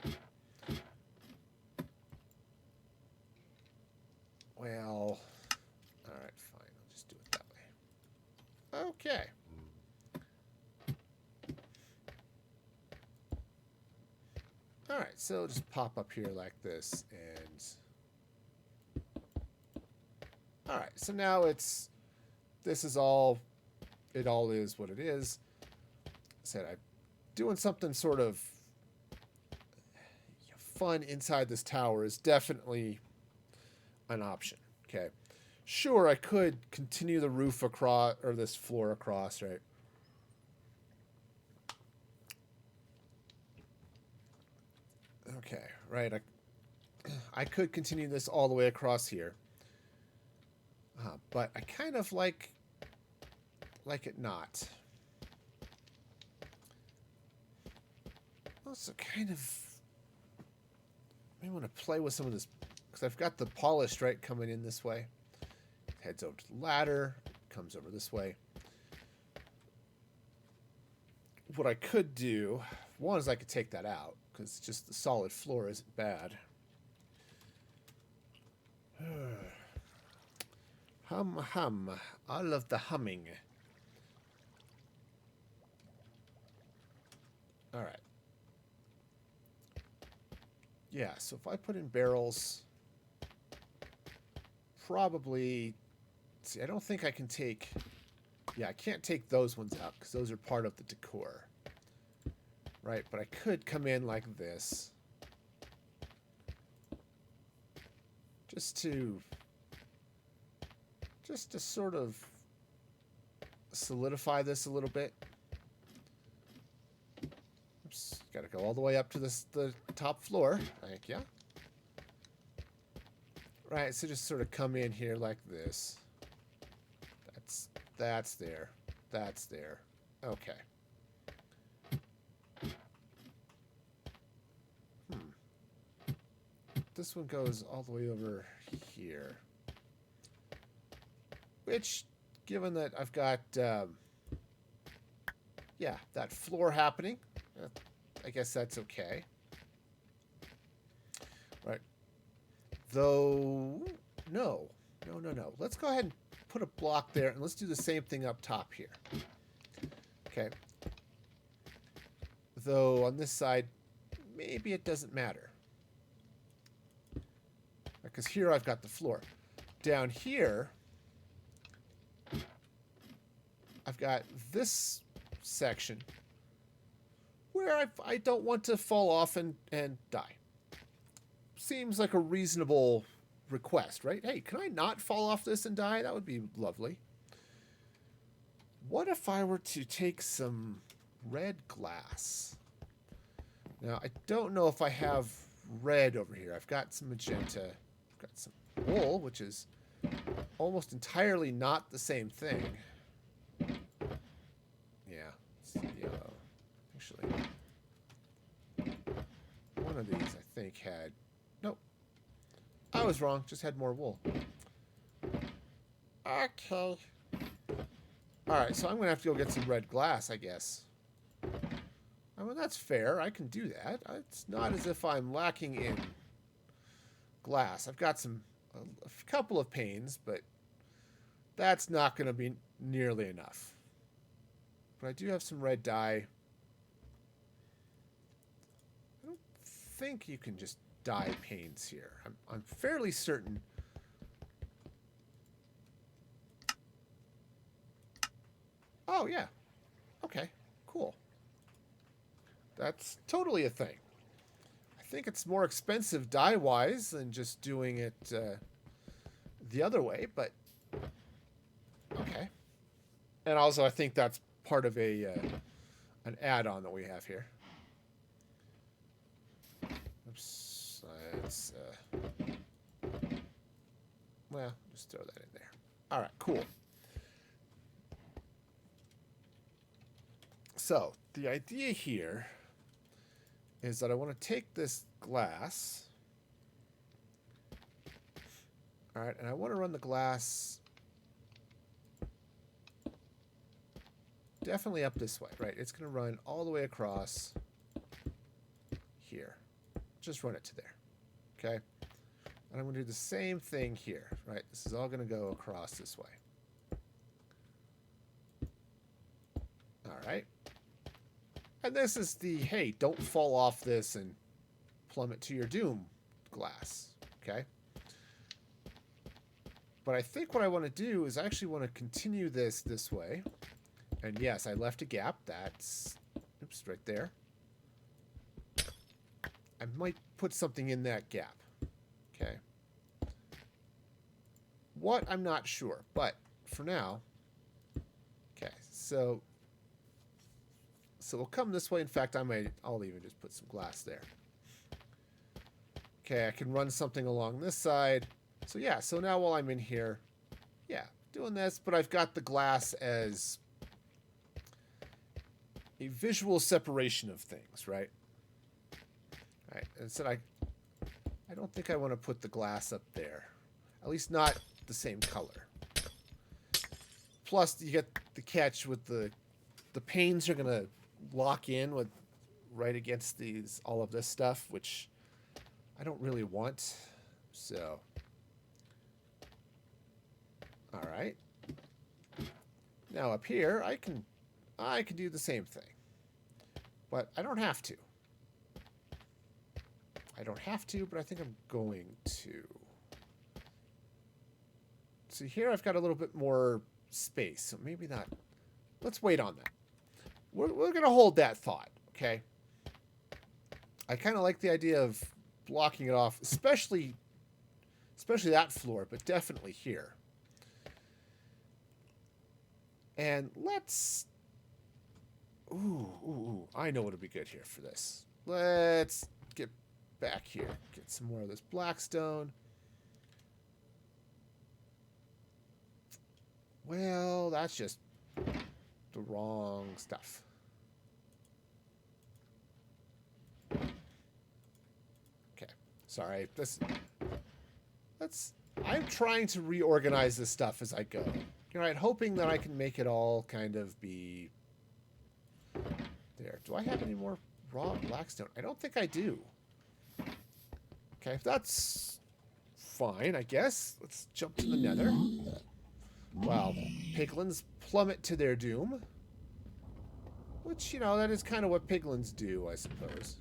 Speaker 1: Well, all right, fine. I'll just do it that way. Okay. All right, so it'll just pop up here like this, and... All right, so now this is all, it all is what it is. I said I'm doing something sort of fun inside this tower is definitely an option. Okay, sure, I could continue the roof across, or this floor across, right? Okay, right. I could continue this all the way across here. But I kind of like it not. Also kind of... I want to play with some of this, because I've got the polished, right, coming in this way. Heads over to the ladder, comes over this way. What I could do, one is I could take that out, because just the solid floor isn't bad. Hum, hum. I love the humming. All right. Yeah, so if I put in barrels, probably... See, I don't think I can take... Yeah, I can't take those ones out, because those are part of the decor. Right, but I could come in like this. Just to sort of solidify this a little bit. Oops, gotta go all the way up to the top floor. Thank you. Right, so just sort of come in here like this. That's there. That's there. Okay. This one goes all the way over here. Which, given that I've got, yeah, that floor happening, I guess that's okay. Right. Though, no. Let's go ahead and put a block there, and let's do the same thing up top here. Okay. Though, on this side, maybe it doesn't matter. Because here I've got the floor. Down here, I've got this section where I don't want to fall off and die. Seems like a reasonable request, right? Hey, can I not fall off this and die? That would be lovely. What if I were to take some red glass? Now, I don't know if I have red over here. I've got some magenta. I've got some wool, which is almost entirely not the same thing. yellow. Actually, one of these I think had... Nope. I was wrong. Just had more wool. Okay. Alright, so I'm going to have to go get some red glass, I guess. I mean, that's fair. I can do that. It's not as if I'm lacking in glass. I've got a couple of panes, but that's not going to be nearly enough. But I do have some red dye. I don't think you can just dye panes here. I'm fairly certain. Oh, yeah. Okay, cool. That's totally a thing. I think it's more expensive dye-wise than just doing it the other way, but okay. And also, I think that's part of an add-on that we have here. Oops. Let's, well, just throw that in there. All right, cool. So, the idea here is that I want to take this glass. All right, and I want to run the glass definitely up this way, right? It's going to run all the way across here. Just run it to there, okay? And I'm going to do the same thing here, right? This is all going to go across this way. All right. And this is the, hey, don't fall off this and plummet to your doom glass, okay? But I think what I want to do is I actually want to continue this way. And yes, I left a gap. That's, oops, right there. I might put something in that gap, okay? What? I'm not sure, but for now, okay, so we'll come this way. In fact, I'll even just put some glass there. Okay, I can run something along this side. So yeah, so now while I'm in here, yeah, doing this, but I've got the glass as a visual separation of things, right? All right, and so I don't think I want to put the glass up there. At least not the same color. Plus, you get the catch with the panes are going to lock in with right against all of this stuff, which I don't really want. So, all right. Now up here, I can do the same thing, but I don't have to. I don't have to, but I think I'm going to. See, here I've got a little bit more space, so maybe not. Let's wait on that. We're going to hold that thought, okay? I kind of like the idea of blocking it off, especially that floor, but definitely here. And let's... Ooh, I know what would be good here for this. Let's get back here. Get some more of this blackstone. Well, that's just the wrong stuff. Okay, sorry. I'm trying to reorganize this stuff as I go. All right, hoping that I can make it all kind of be there. Do I have any more raw blackstone? I don't think I do. Okay, that's fine, I guess. Let's jump to the nether. Wow, piglins plummet to their doom. Which, you know, that is kind of what piglins do, I suppose.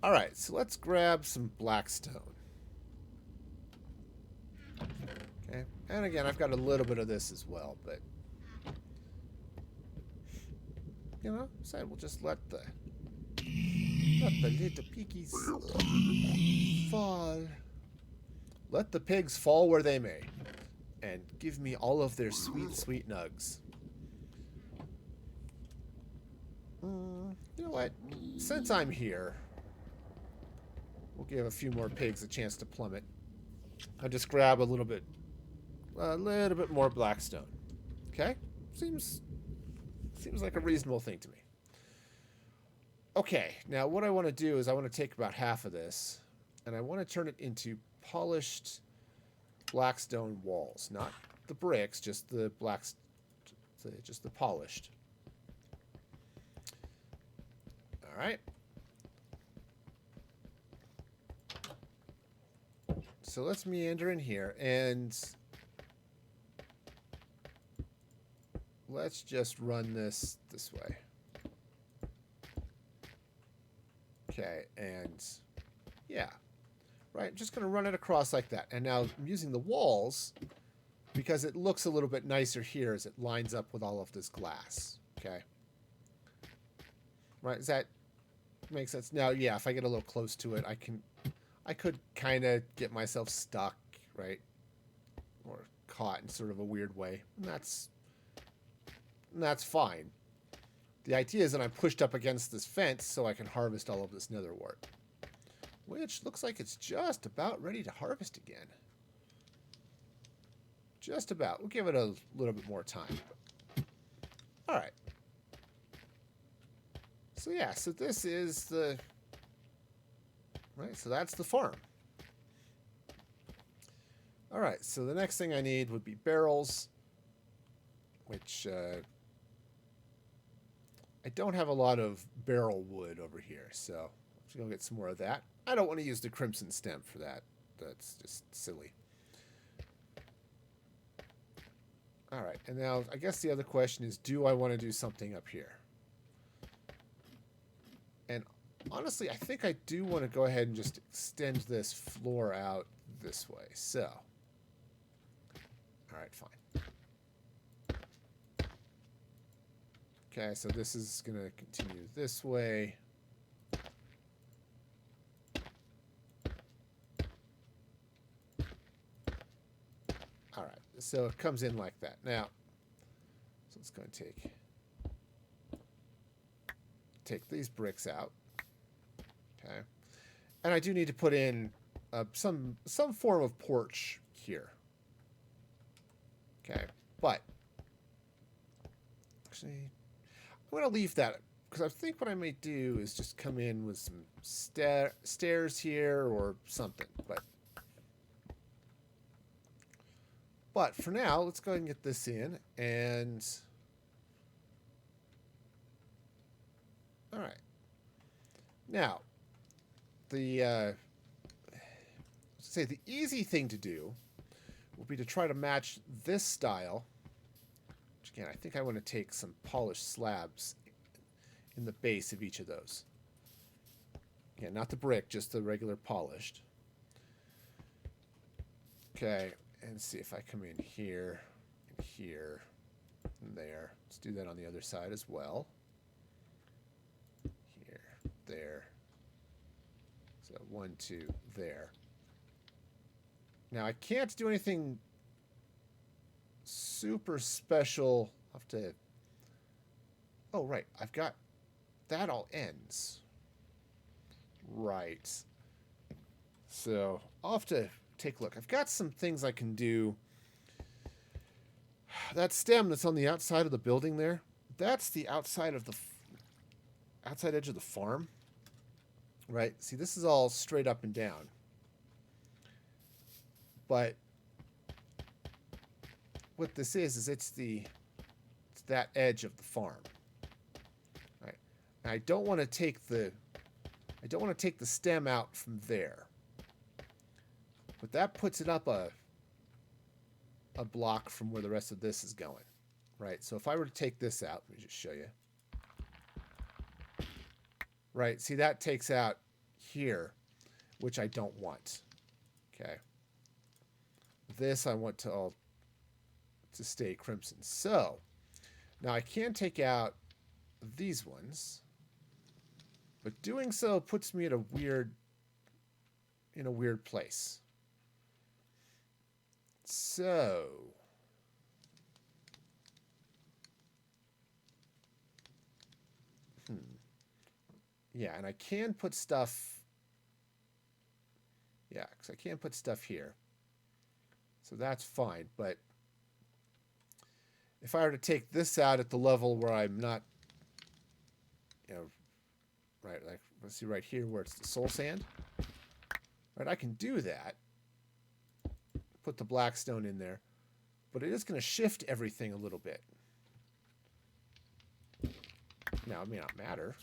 Speaker 1: Alright, so let's grab some blackstone. Okay, and again, I've got a little bit of this as well, but... You know, so we'll just let the little piggies fall. Let the pigs fall where they may. And give me all of their sweet, sweet nugs. You know what? Since I'm here, we'll give a few more pigs a chance to plummet. I'll just grab a little bit a little bit more blackstone. Okay? Seems like a reasonable thing to me. Okay, now what I want to do is I want to take about half of this, and I want to turn it into polished blackstone walls. Not the bricks, just the just the polished. All right. So let's meander in here, and let's just run this way. Okay, and yeah, right, I'm just going to run it across like that. And now I'm using the walls because it looks a little bit nicer here as it lines up with all of this glass. Okay. Right, does that make sense? Now, yeah, if I get a little close to it, I could kind of get myself stuck, right? Or caught in sort of a weird way. And that's fine. The idea is that I'm pushed up against this fence so I can harvest all of this nether wart. Which looks like it's just about ready to harvest again. Just about. We'll give it a little bit more time. Alright. So yeah, so this is the... Right, so that's the farm. Alright, so the next thing I need would be barrels. Which... I don't have a lot of barrel wood over here, so I'm just going to get some more of that. I don't want to use the crimson stem for that. That's just silly. Alright, and now I guess the other question is, do I want to do something up here? And honestly, I think I do want to go ahead and just extend this floor out this way. So, alright, fine. Okay, so this is going to continue this way. All right, so it comes in like that. Now, so it's going to take these bricks out. Okay, and I do need to put in some form of porch here. Okay, but actually, I'm going to leave that because I think what I may do is just come in with some stairs here or something. But for now, let's go ahead and get this in. And all right. Now, the easy thing to do will be to try to match this style. Which again, I think I want to take some polished slabs in the base of each of those. Yeah, not the brick, just the regular polished. Okay, and see if I come in here, and here, and there. Let's do that on the other side as well. Here, there. So 1, 2, there. Now I can't do anything super special. I'll have to... Oh, right. I've got... That all ends. Right. So I'll have to take a look. I've got some things I can do. That stem that's on the outside of the building there, that's the outside of the outside edge of the farm. Right? See, this is all straight up and down. But what this is it's that edge of the farm. Right? And I don't want to take the stem out from there. But that puts it up a block from where the rest of this is going. Right? So if I were to take this out, let me just show you. Right? See, that takes out here, which I don't want. Okay. This I want to stay crimson. So now I can take out these ones, but doing so puts me in a weird place. So yeah, and I can put stuff. Yeah, because I can put stuff here. So that's fine. But if I were to take this out at the level where I'm not, you know, right, like, let's see right here where it's the soul sand. Right, I can do that. Put the black stone in there. But it is going to shift everything a little bit. Now, it may not matter.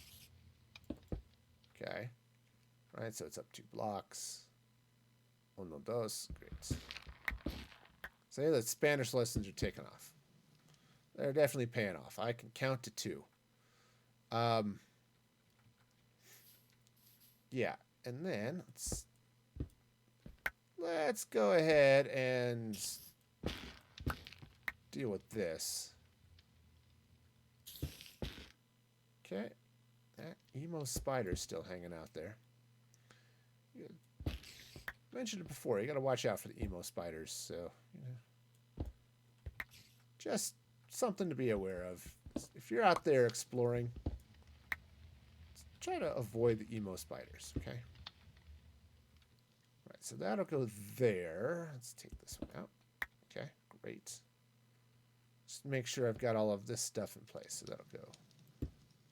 Speaker 1: Okay. Right, so it's up 2 blocks. Uno, dos. Great. Say that Spanish lessons are taking off. They're definitely paying off. I can count to 2. Yeah, and then let's go ahead and deal with this. Okay, that emo spider's still hanging out there. I mentioned it before. You got to watch out for the emo spiders. So, you know, just something to be aware of. If you're out there exploring, try to avoid the emo spiders. Okay. Right. So that'll go there. Let's take this one out. Okay. Great. Just make sure I've got all of this stuff in place. So that'll go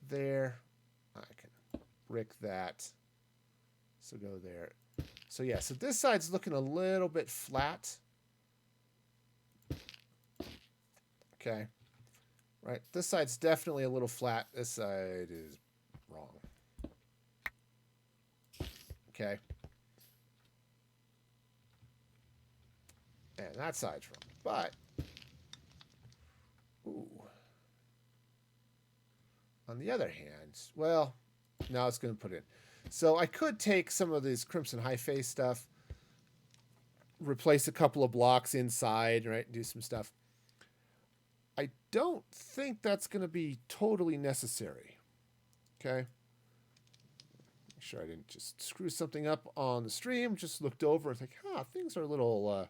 Speaker 1: there. I can brick that. So go there. So yeah, so this side's looking a little bit flat. Okay. Right, this side's definitely a little flat. This side is wrong. Okay. And that side's wrong. But, ooh. On the other hand, well, now it's going to put in. So I could take some of this Crimson High Face stuff, replace a couple of blocks inside, right, and do some stuff. I don't think that's going to be totally necessary. Okay. Make sure I didn't just screw something up on the stream. Just looked over. It's like, things are a little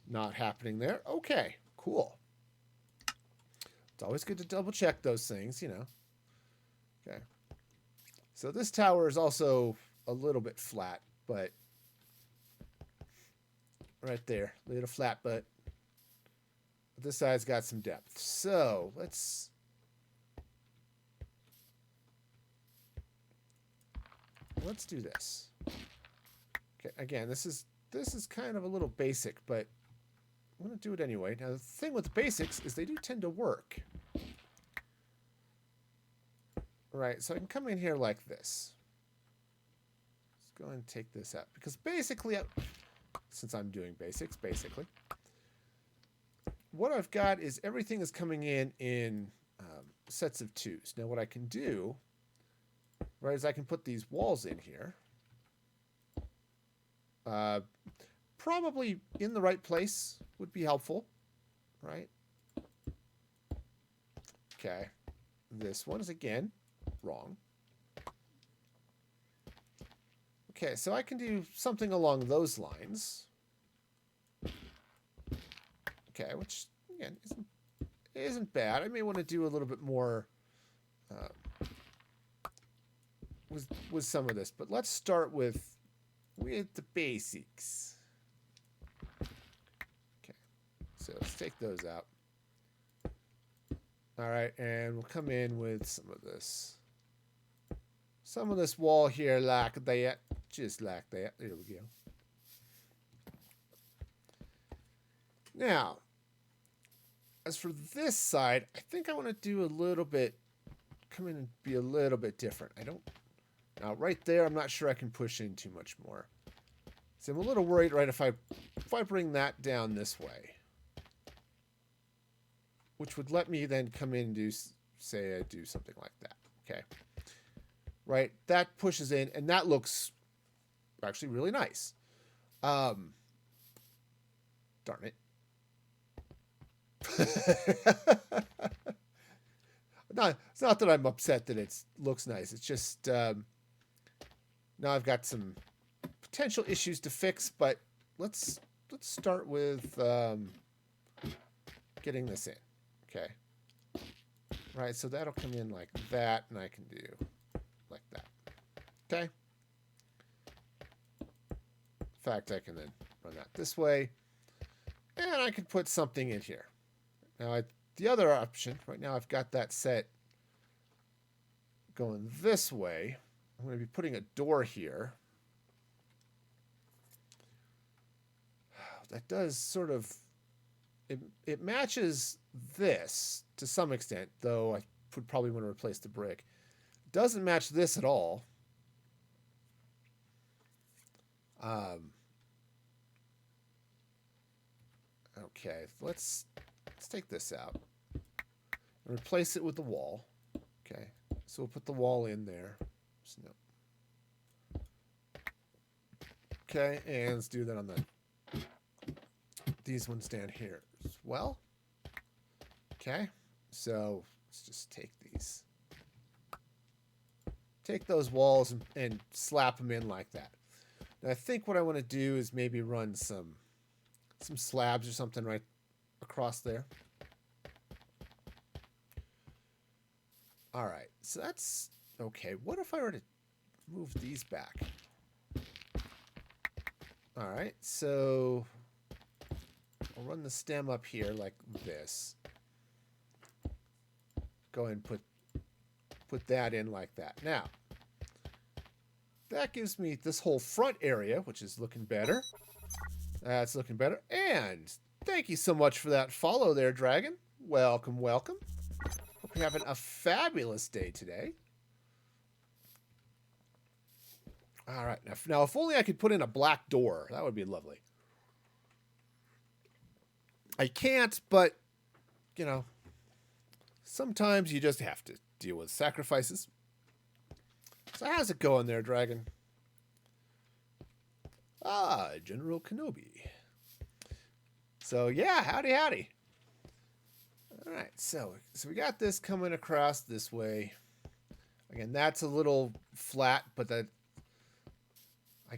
Speaker 1: not happening there. Okay, cool. It's always good to double check those things, you know. Okay. So this tower is also a little bit flat, but right there, a little flat, but this side's got some depth. So let's do this. Okay, again, this is kind of a little basic, but I'm going to do it anyway. Now the thing with the basics is they do tend to work. Right, so I can come in here like this. Let's go and take this out. Because basically, since I'm doing basics, basically, what I've got is everything is coming in sets of 2s. Now what I can do, right, is I can put these walls in here. Probably in the right place would be helpful, right? Okay, this one is again wrong. Okay, so I can do something along those lines. Okay, which again isn't bad. I may want to do a little bit more with some of this, but let's start with the basics. Okay, so let's take those out. All right, and we'll come in with some of this. Some of this wall here like that. Just like that. There we go. Now, as for this side, I think I want to do a little bit, come in and be a little bit different. Now right there, I'm not sure I can push in too much more. So I'm a little worried, right, if I bring that down this way, which would let me then come in and do, say I do something like that. Okay. Right, that pushes in, and that looks actually really nice. Darn it. No, it's not that I'm upset that it looks nice. It's just now I've got some potential issues to fix, but let's start with getting this in. Okay. Right, so that'll come in like that, and I can do like that. Okay. In fact, I can then run that this way. And I could put something in here. Now, the other option, right now I've got that set going this way. I'm going to be putting a door here. That does sort of... It matches this to some extent, though I would probably want to replace the brick. It doesn't match this at all. Okay, let's take this out and replace it with the wall. Okay, so we'll put the wall in there. No. Okay, and let's do that on these ones down here as well. Okay, so let's just take these. Take those walls and slap them in like that. Now, I think what I want to do is maybe run some slabs or something right across there. All right, so that's okay. What if I were to move these back? All right, so I'll run the stem up here like this. Go ahead and put that in like that. Now, that gives me this whole front area, which is looking better. That's looking better. And thank you so much for that follow there, Dragon. Welcome, welcome. Hope you're having a fabulous day today. All right. Now, if only I could put in a black door. That would be lovely. I can't, but, you know, sometimes you just have to deal with sacrifices. So how's it going there, Dragon? Ah, General Kenobi. So, yeah, howdy, howdy. All right, so we got this coming across this way. Again, that's a little flat, but that I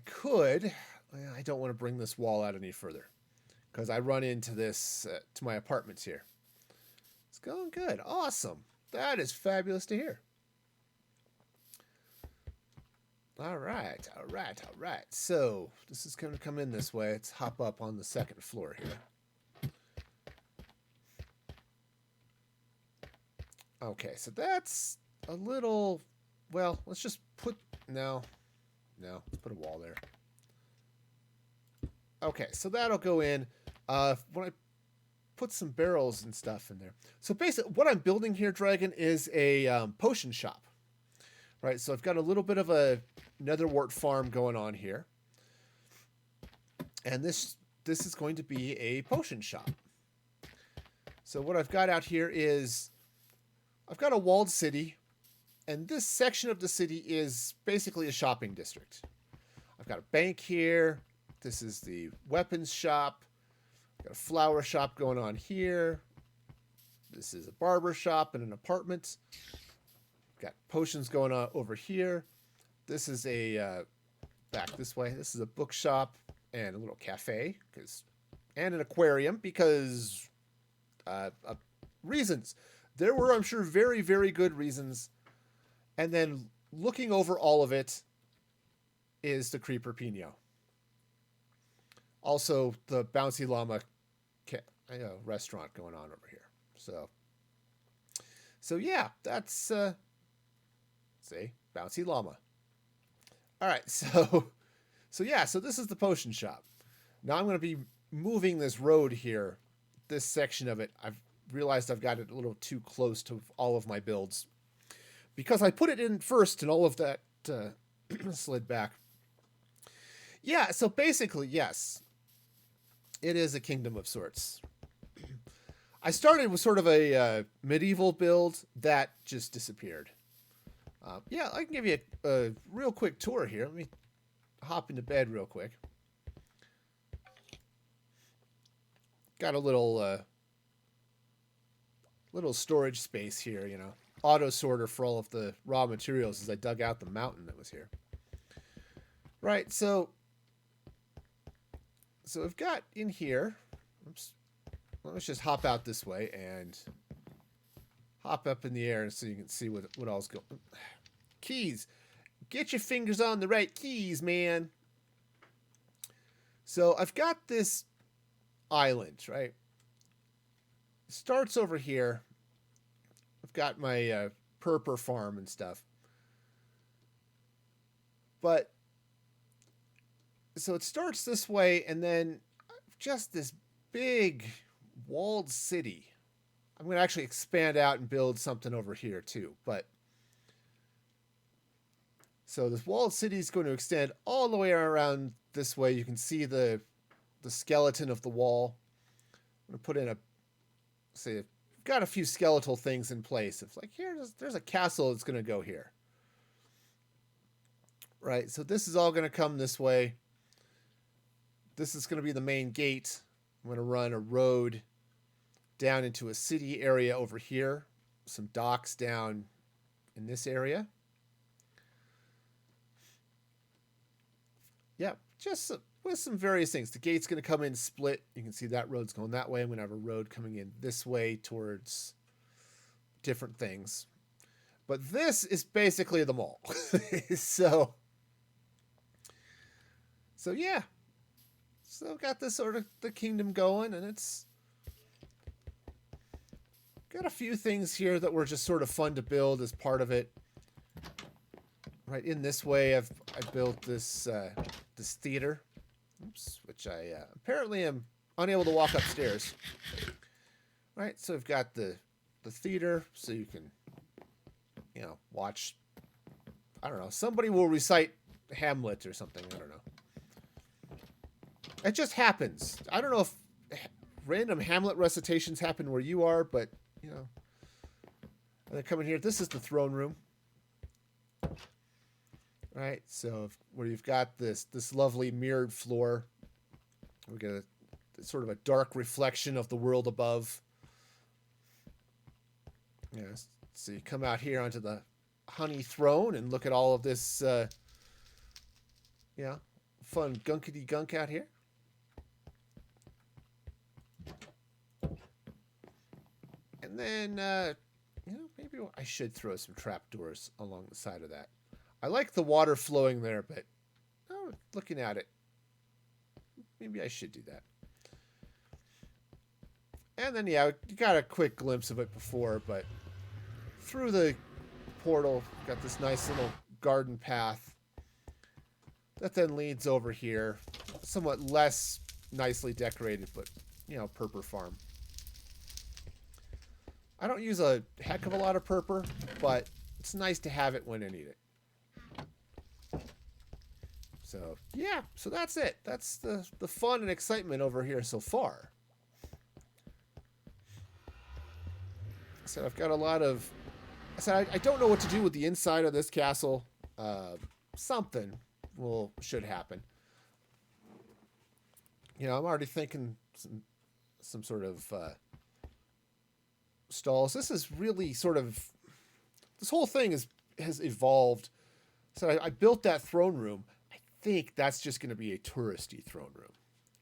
Speaker 1: don't want to bring this wall out any further because I run into this to my apartments here. It's going good. Awesome. That is fabulous to hear. All right, all right, all right. So this is going to come in this way. Let's hop up on the second floor here. Okay, so that's a little, well, let's just put, no, let's put a wall there. Okay, so that'll go in. When I put some barrels and stuff in there. So basically what I'm building here, Dragon, is a potion shop. Right, so I've got a little bit of a netherwort farm going on here. And this is going to be a potion shop. So what I've got out here is I've got a walled city, and this section of the city is basically a shopping district. I've got a bank here. This is the weapons shop. I've got a flower shop going on here. This is a barber shop and an apartment. Got potions going on over here. This is a back this way. This is a bookshop and a little cafe and an aquarium because reasons. There were, I'm sure, very, very good reasons. And then looking over all of it is the Creeper Pino. Also, the Bouncy Llama restaurant going on over here. So yeah, that's say Bouncy Llama. All right, so this is the potion shop. Now I'm going to be moving this road here, this section of it. I've realized I've got it a little too close to all of my builds because I put it in first and all of that slid back. Yeah, so basically, yes, it is a kingdom of sorts. I started with sort of a medieval build that just disappeared. Yeah, I can give you a real quick tour here. Let me hop into bed real quick. Got a little storage space here, you know. Auto sorter for all of the raw materials as I dug out the mountain that was here. Right, so I've got in here. Oops. Let's just hop out this way and hop up in the air so you can see what all's going. Keys. Get your fingers on the right keys, man. So I've got this island, right? It starts over here. I've got my purper farm and stuff. But so it starts this way, and then just this big walled city. I'm going to actually expand out and build something over here too. But so this walled city is going to extend all the way around this way. You can see the skeleton of the wall. I'm going to put in say, got a few skeletal things in place. It's like, there's a castle that's going to go here. Right, so this is all going to come this way. This is going to be the main gate. I'm going to run a road down into a city area over here. Some docks down in this area. Yeah, just with some various things. The gate's going to come in split. You can see that road's going that way. I'm going to have a road coming in this way towards different things. But this is basically the mall. So yeah. So I've got this sort of the kingdom going, and it's got a few things here that were just sort of fun to build as part of it. Right in this way, I built this this theater, which I apparently am unable to walk upstairs. Right, so I've got the theater, so you can, watch. I don't know. Somebody will recite Hamlet or something. I don't know. It just happens. I don't know if random Hamlet recitations happen where you are, but, And then coming here, this is the throne room. Right, so where you've got this lovely mirrored floor. We got sort of a dark reflection of the world above. So you come out here onto the honey throne and look at all of this, fun gunkety gunk out here. And then, maybe I should throw some trapdoors along the side of that. I like the water flowing there, but looking at it, maybe I should do that. And then, you got a quick glimpse of it before, but through the portal, got this nice little garden path that then leads over here. Somewhat less nicely decorated, but, purper farm. I don't use a heck of a lot of purper, but it's nice to have it when I need it. So, yeah, so that's it. That's the fun and excitement over here so far. So I've got a lot of... I don't know what to do with the inside of this castle. Something should happen. I'm already thinking some sort of stalls. This is really sort of... This whole thing has evolved. So I built that throne room. I think that's just going to be a touristy throne room,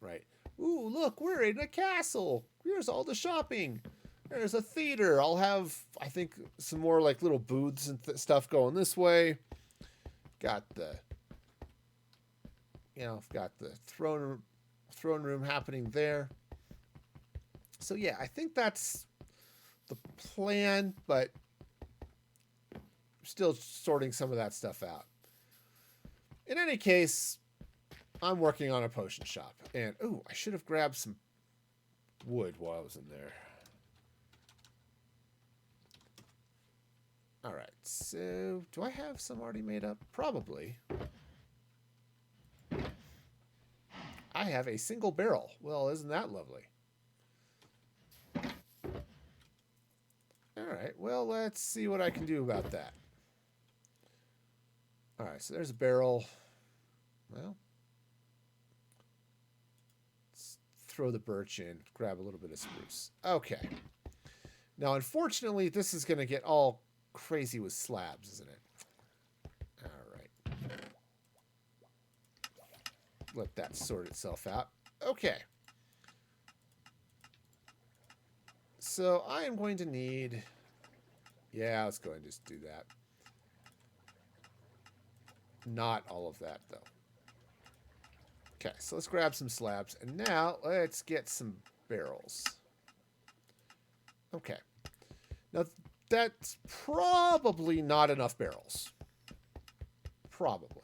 Speaker 1: right? Ooh, look, we're in a castle. Here's all the shopping. There's a theater. I'll have, I think, some more like little booths and stuff going this way. Got the, I've got the throne room happening there. So yeah, I think that's the plan, but still sorting some of that stuff out. In any case, I'm working on a potion shop. And, I should have grabbed some wood while I was in there. All right, so do I have some already made up? Probably. I have a single barrel. Well, isn't that lovely? All right, well, let's see what I can do about that. All right, so there's a barrel. Well, let's throw the birch in, grab a little bit of spruce. Okay. Now, unfortunately, this is going to get all crazy with slabs, isn't it? All right. Let that sort itself out. Okay. So I am going to need... Yeah, let's go ahead and just do that. Not all of that, though. Okay, so let's grab some slabs. And now let's get some barrels. Okay. Now, that's probably not enough barrels. Probably.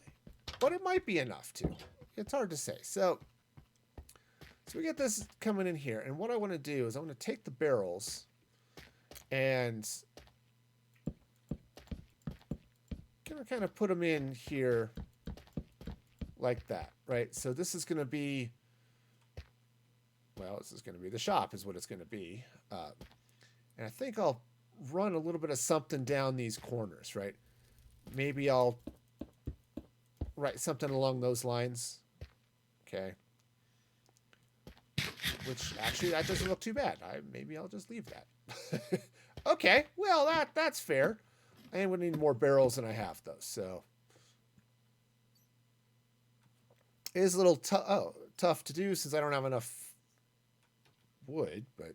Speaker 1: But it might be enough, too. It's hard to say. So we get this coming in here. And what I want to do is I want to take the barrels and kind of put them in here like that, right? So this is going to be, well, this is going to be the shop is what it's going to be. And I think I'll run a little bit of something down these corners, right? Maybe I'll write something along those lines. Okay. Which, actually, that doesn't look too bad. Maybe I'll just leave that. Okay, well, that's fair. I would need more barrels than I have, though, so. It is a little tough to do since I don't have enough wood, but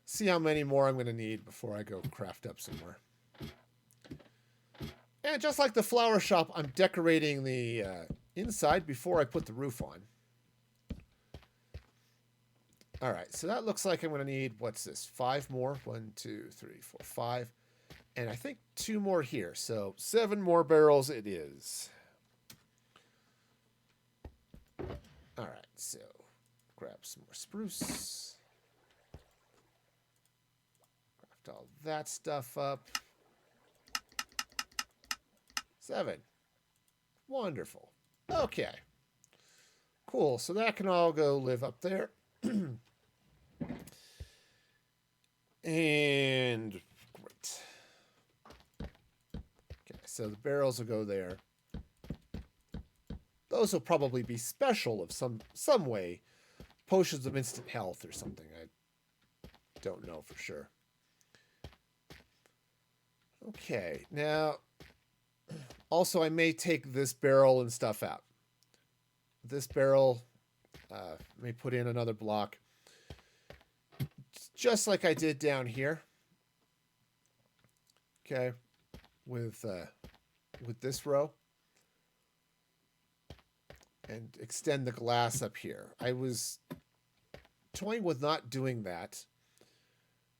Speaker 1: see how many more I'm going to need before I go craft up some more. And just like the flower shop, I'm decorating the inside before I put the roof on. All right, so that looks like I'm going to need, what's this, 5 more? 1, 2, 3, 4, 5. And I think 2 more here, so 7 more barrels it is. All right, so grab some more spruce. Craft all that stuff up. 7. Wonderful. Okay. Cool, so that can all go live up there. And great. Okay, so the barrels will go there. Those will probably be special of some way. Potions of instant health or something. I don't know for sure. Okay, now also I may take this barrel and stuff out. This barrel may put in another block. Just like I did down here. Okay, with this row. And extend the glass up here. I was toying with not doing that.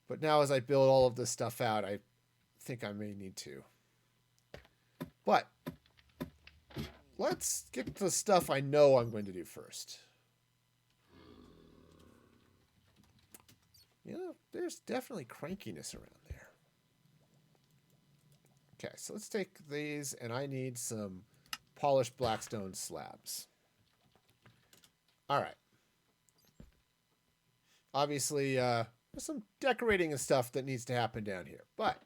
Speaker 1: But now as I build all of this stuff out, I think I may need to. But let's get to the stuff I know I'm going to do first. You know, there's definitely crankiness around there. Okay, so let's take these, and I need some polished blackstone slabs. All right. Obviously, there's some decorating and stuff that needs to happen down here, but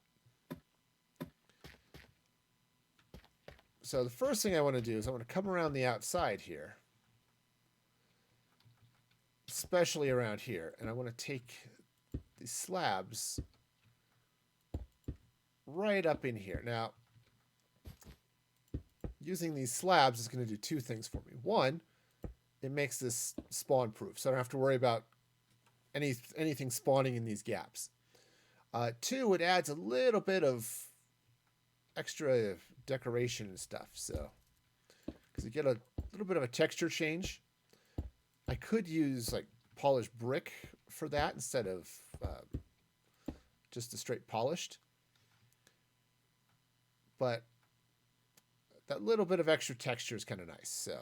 Speaker 1: so the first thing I want to do is I want to come around the outside here, especially around here, and I want to take these slabs right up in here. Now, using these slabs is going to do 2 things for me. One, it makes this spawn proof, so I don't have to worry about anything spawning in these gaps. 2, it adds a little bit of extra decoration and stuff, so because you get a little bit of a texture change. I could use like polished brick for that instead of just the straight polished, but that little bit of extra texture is kind of nice. So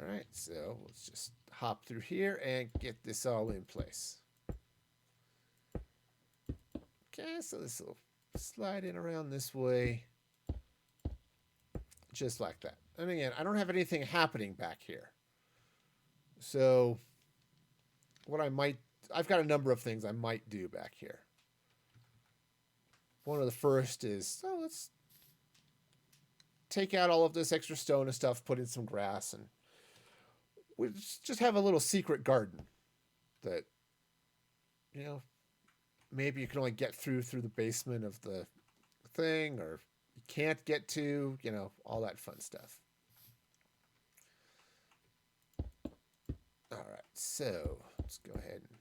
Speaker 1: all right, so let's just hop through here and get this all in place. Okay, so this will slide in around this way, just like that. And again, I don't have anything happening back here. So what I've got a number of things I might do back here. One of the first is, let's take out all of this extra stone and stuff, put in some grass, and we just have a little secret garden that, you know, maybe you can only get through the basement of the thing, or you can't get to, you know, all that fun stuff. All right, so let's go ahead and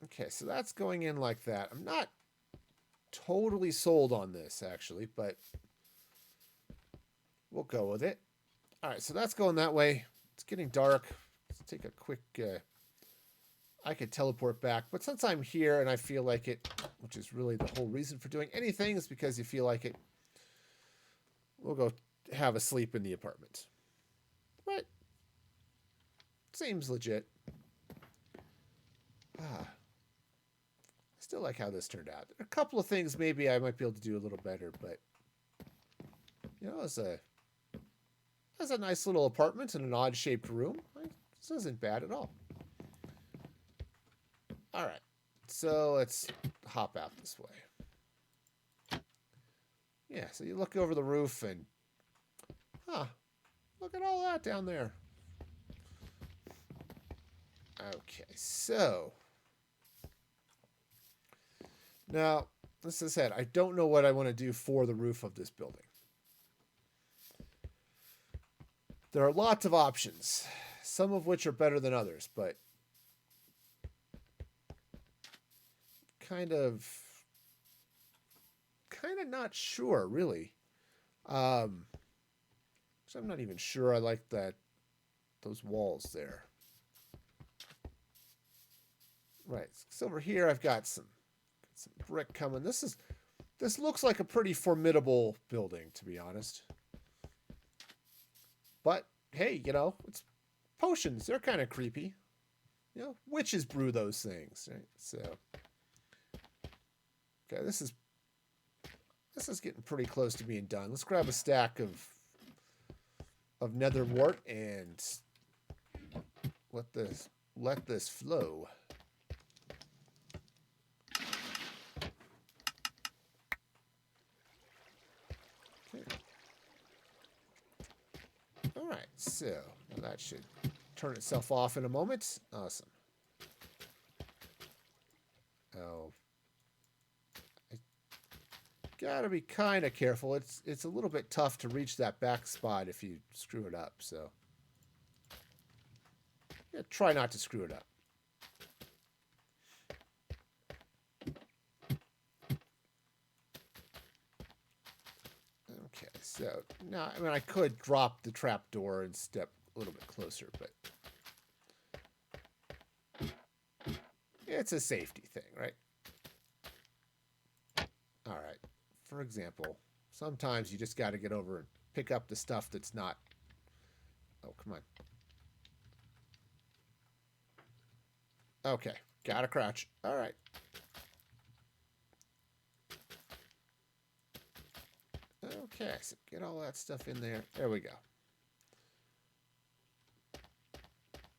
Speaker 1: okay, so that's going in like that. I'm not totally sold on this, actually, but we'll go with it. All right, so that's going that way. It's getting dark. Let's take a quick... I could teleport back, but since I'm here and I feel like it, which is really the whole reason for doing anything, is because you feel like it, we'll go have a sleep in the apartment. But seems legit. I still like how this turned out. There are a couple of things maybe I might be able to do a little better, but you know, as a nice little apartment in an odd-shaped room, this isn't bad at all. All right, so let's hop out this way. Yeah, so you look over the roof and, look at all that down there. Okay, so now, as I said, I don't know what I want to do for the roof of this building. There are lots of options, some of which are better than others, but kind of not sure, really. So I'm not even sure I like those walls there. Right, so over here I've got some brick coming. This looks like a pretty formidable building, to be honest. But hey, you know, it's potions. They're kind of creepy. You know, witches brew those things, right? So, okay, this is getting pretty close to being done. Let's grab a stack of nether wart and let this flow. Okay. All right, so that should turn itself off in a moment. Awesome. Oh, I gotta be kind of careful. It's a little bit tough to reach that back spot if you screw it up. So yeah, try not to screw it up. Okay, so now I mean I could drop the trap door and step a little bit closer, but it's a safety thing, right? All right. For example, sometimes you just got to get over and pick up the stuff that's not... Oh, come on. Okay. Gotta crouch. All right. Okay, so get all that stuff in there. There we go.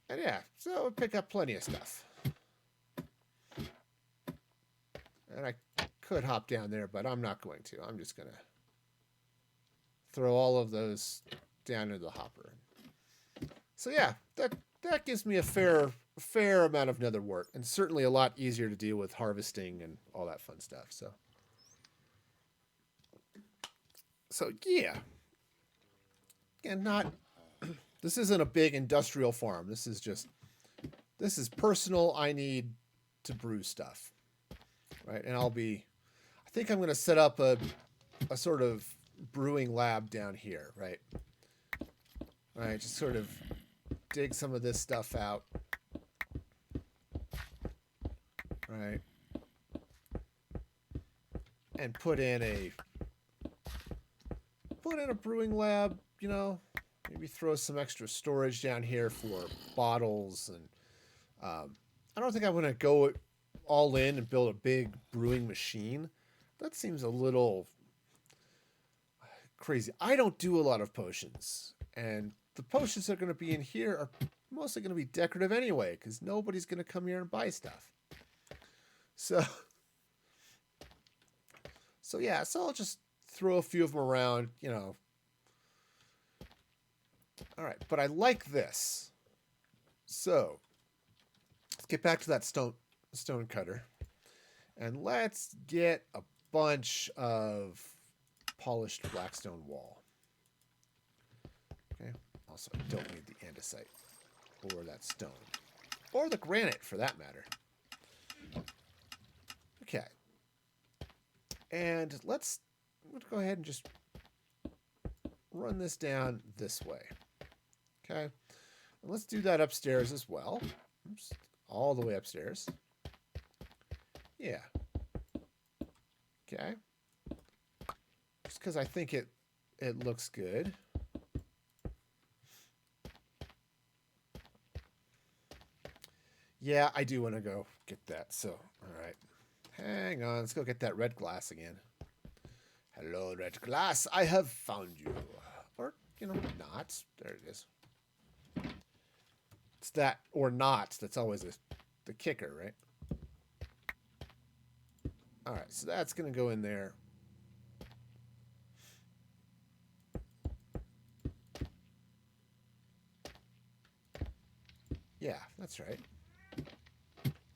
Speaker 1: And yeah, so we'll pick up plenty of stuff. And I could hop down there, but I'm not going to. I'm just going to throw all of those down into the hopper. So yeah, that gives me a fair amount of nether wart, and certainly a lot easier to deal with harvesting and all that fun stuff. So yeah. And this isn't a big industrial farm. This is personal. I need to brew stuff. Right? And I think I'm going to set up a sort of brewing lab down here, right? Right, just sort of dig some of this stuff out. Right? And put in a brewing lab, you know, maybe throw some extra storage down here for bottles, and I don't think I want to go all in and build a big brewing machine. That seems a little crazy. I don't do a lot of potions, and the potions that are going to be in here are mostly going to be decorative anyway, because nobody's going to come here and buy stuff. So yeah, so I'll just throw a few of them around, you know. All right, but I like this. So let's get back to that stone cutter, and let's get a bunch of polished blackstone wall. Okay. Also, I don't need the andesite or that stone, or the granite for that matter. Okay. And let's go ahead and just run this down this way. Okay. And let's do that upstairs as well. Oops. All the way upstairs. Yeah. Okay. Just because I think it looks good. Yeah, I do want to go get that. So, all right. Hang on. Let's go get that red glass again. Hello, red glass. I have found you. Or, you know, not. There it is. It's that or not. That's always the kicker, right? All right. So that's going to go in there. Yeah, that's right.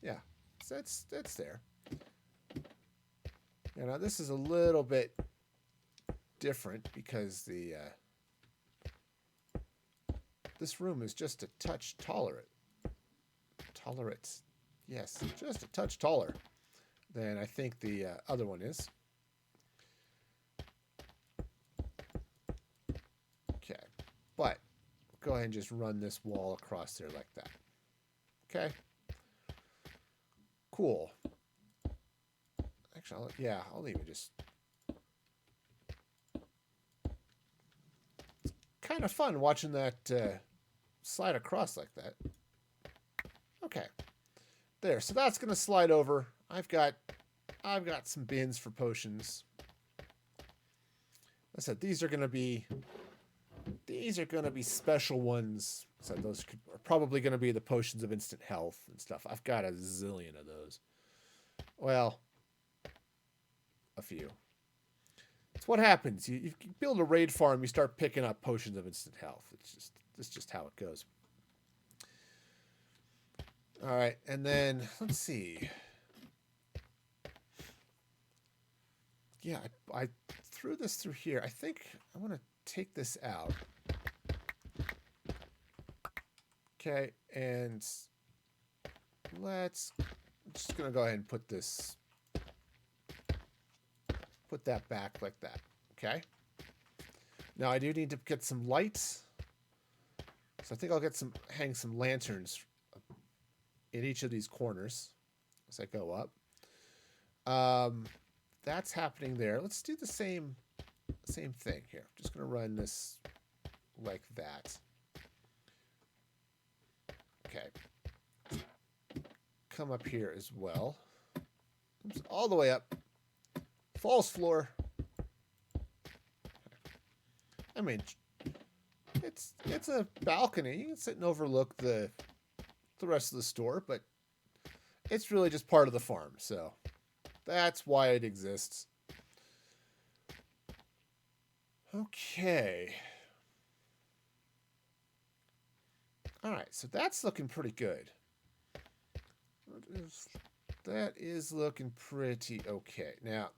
Speaker 1: Yeah, so that's there. Yeah, now this is a little bit different because the this room is just a touch taller. Yes, just a touch taller than I think the other one is. Okay, but go ahead and just run this wall across there like that. Okay. Cool. Actually, I'll even just... It's kind of fun watching that slide across like that. Okay. There, so that's going to slide over. I've got some bins for potions. I said these are going to be special ones. So those are probably going to be the potions of instant health and stuff. I've got a zillion of those. Well, a few. It's what happens. You build a raid farm, you start picking up potions of instant health. It's just how it goes. All right, and then let's see. Yeah, I threw this through here. I think I want to take this out. Okay, and I'm just gonna go ahead and put that back like that. Okay. Now I do need to get some lights, so I think I'll hang some lanterns in each of these corners as I go up. That's happening there. Let's do the same thing here. Just gonna run this like that. Okay. Come up here as well. Oops, all the way up. False floor. I mean, it's a balcony. You can sit and overlook the rest of the store, but it's really just part of the farm, so that's why it exists. Okay. All right, so that's looking pretty good. That is looking pretty okay. Now,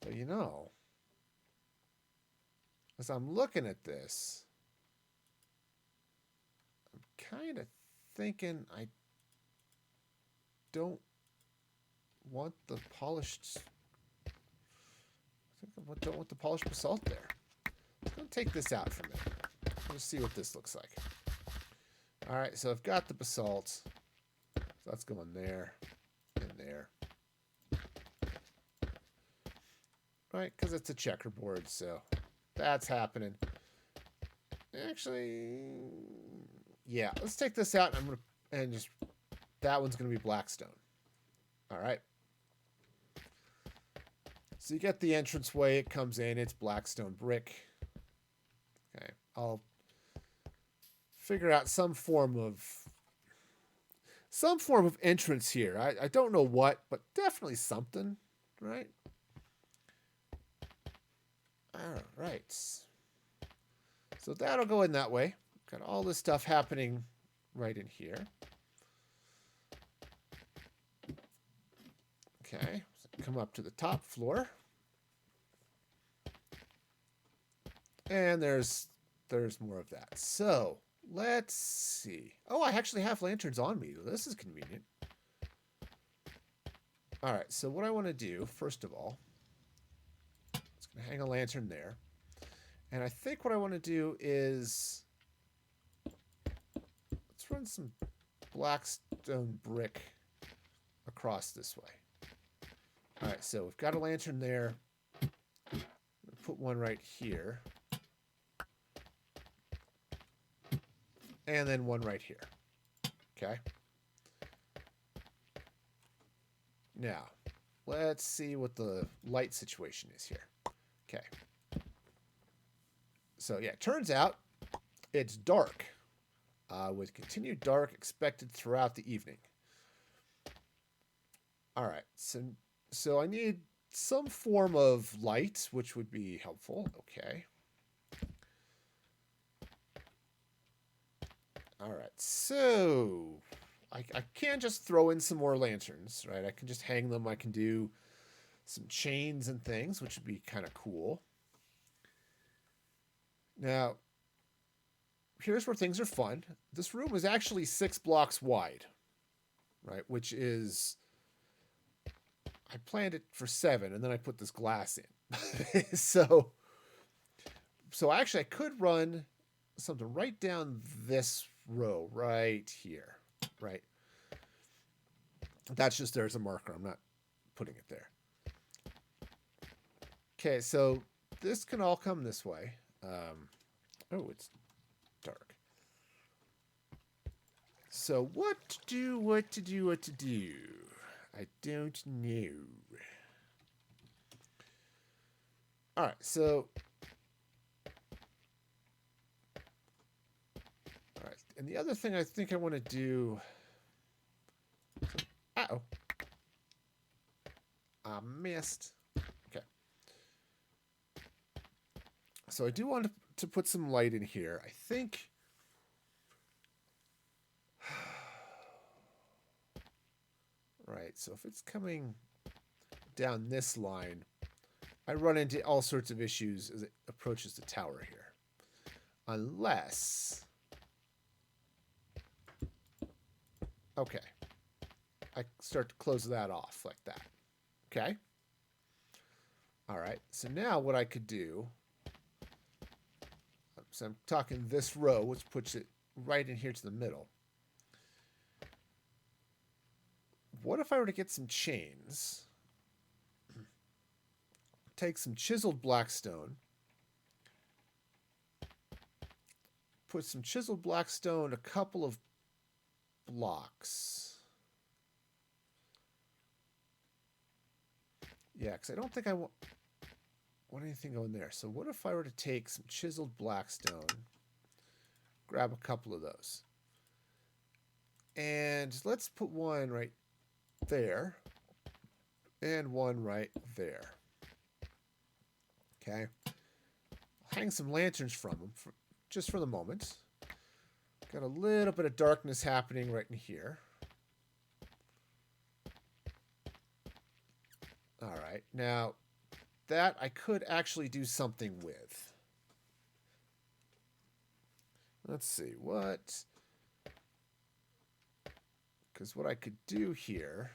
Speaker 1: so you know, as I'm looking at this, I'm kind of thinking I don't want the polished... I don't want the polished basalt there. I'm going to take this out for a minute. Let's see what this looks like. All right, so I've got the basalt. So that's going there and there. Right, because it's a checkerboard, so that's happening. Actually, yeah, let's take this out, and just that one's gonna be Blackstone. All right. So you get the entranceway, it comes in, it's Blackstone brick. Okay, I'll figure out some form of entrance here. I don't know what, but definitely something, right? All right. So that'll go in that way. Got all this stuff happening right in here. Okay, so come up to the top floor. And there's more of that. So let's see. Oh, I actually have lanterns on me. This is convenient. All right, so what I want to do, first of all, it's going to hang a lantern there. And I think what I want to do is, let's run some blackstone brick across this way. All right, so we've got a lantern there. Put one right here. And then one right here. Okay. Now, let's see what the light situation is here. Okay. So, yeah, it turns out it's dark, with continued dark expected throughout the evening. All right, so I need some form of light, which would be helpful. Okay. All right, so I can't just throw in some more lanterns, right? I can just hang them. I can do some chains and things, which would be kind of cool. Now, here's where things are fun. This room is actually 6 blocks wide, right? Which is, I planned it for 7, and then I put this glass in. so actually, I could run something right down this row right here, right? That's just, there's a marker. I'm not putting it there. Okay, so this can all come this way. Oh, it's dark. So what to do, what to do, what to do? I don't know. All right, so... All right, and the other thing I think I want to do... Uh-oh. I missed. Okay. So I do want to put some light in here. I think... Right, so if it's coming down this line, I run into all sorts of issues as it approaches the tower here. Unless... Okay. I start to close that off like that. Okay? All right, so now what I could do... So I'm talking this row, which puts it right in here to the middle. What if I were to get some chains, take some chiseled blackstone, put some chiseled blackstone a couple of blocks. Yeah, because I don't think I want anything going there. So what if I were to take some chiseled blackstone, grab a couple of those, and let's put one right there, and one right there. Okay. I'll hang some lanterns from them, just for the moment. Got a little bit of darkness happening right in here. All right. Now, that I could actually do something with. Let's see, what... Because what I could do here...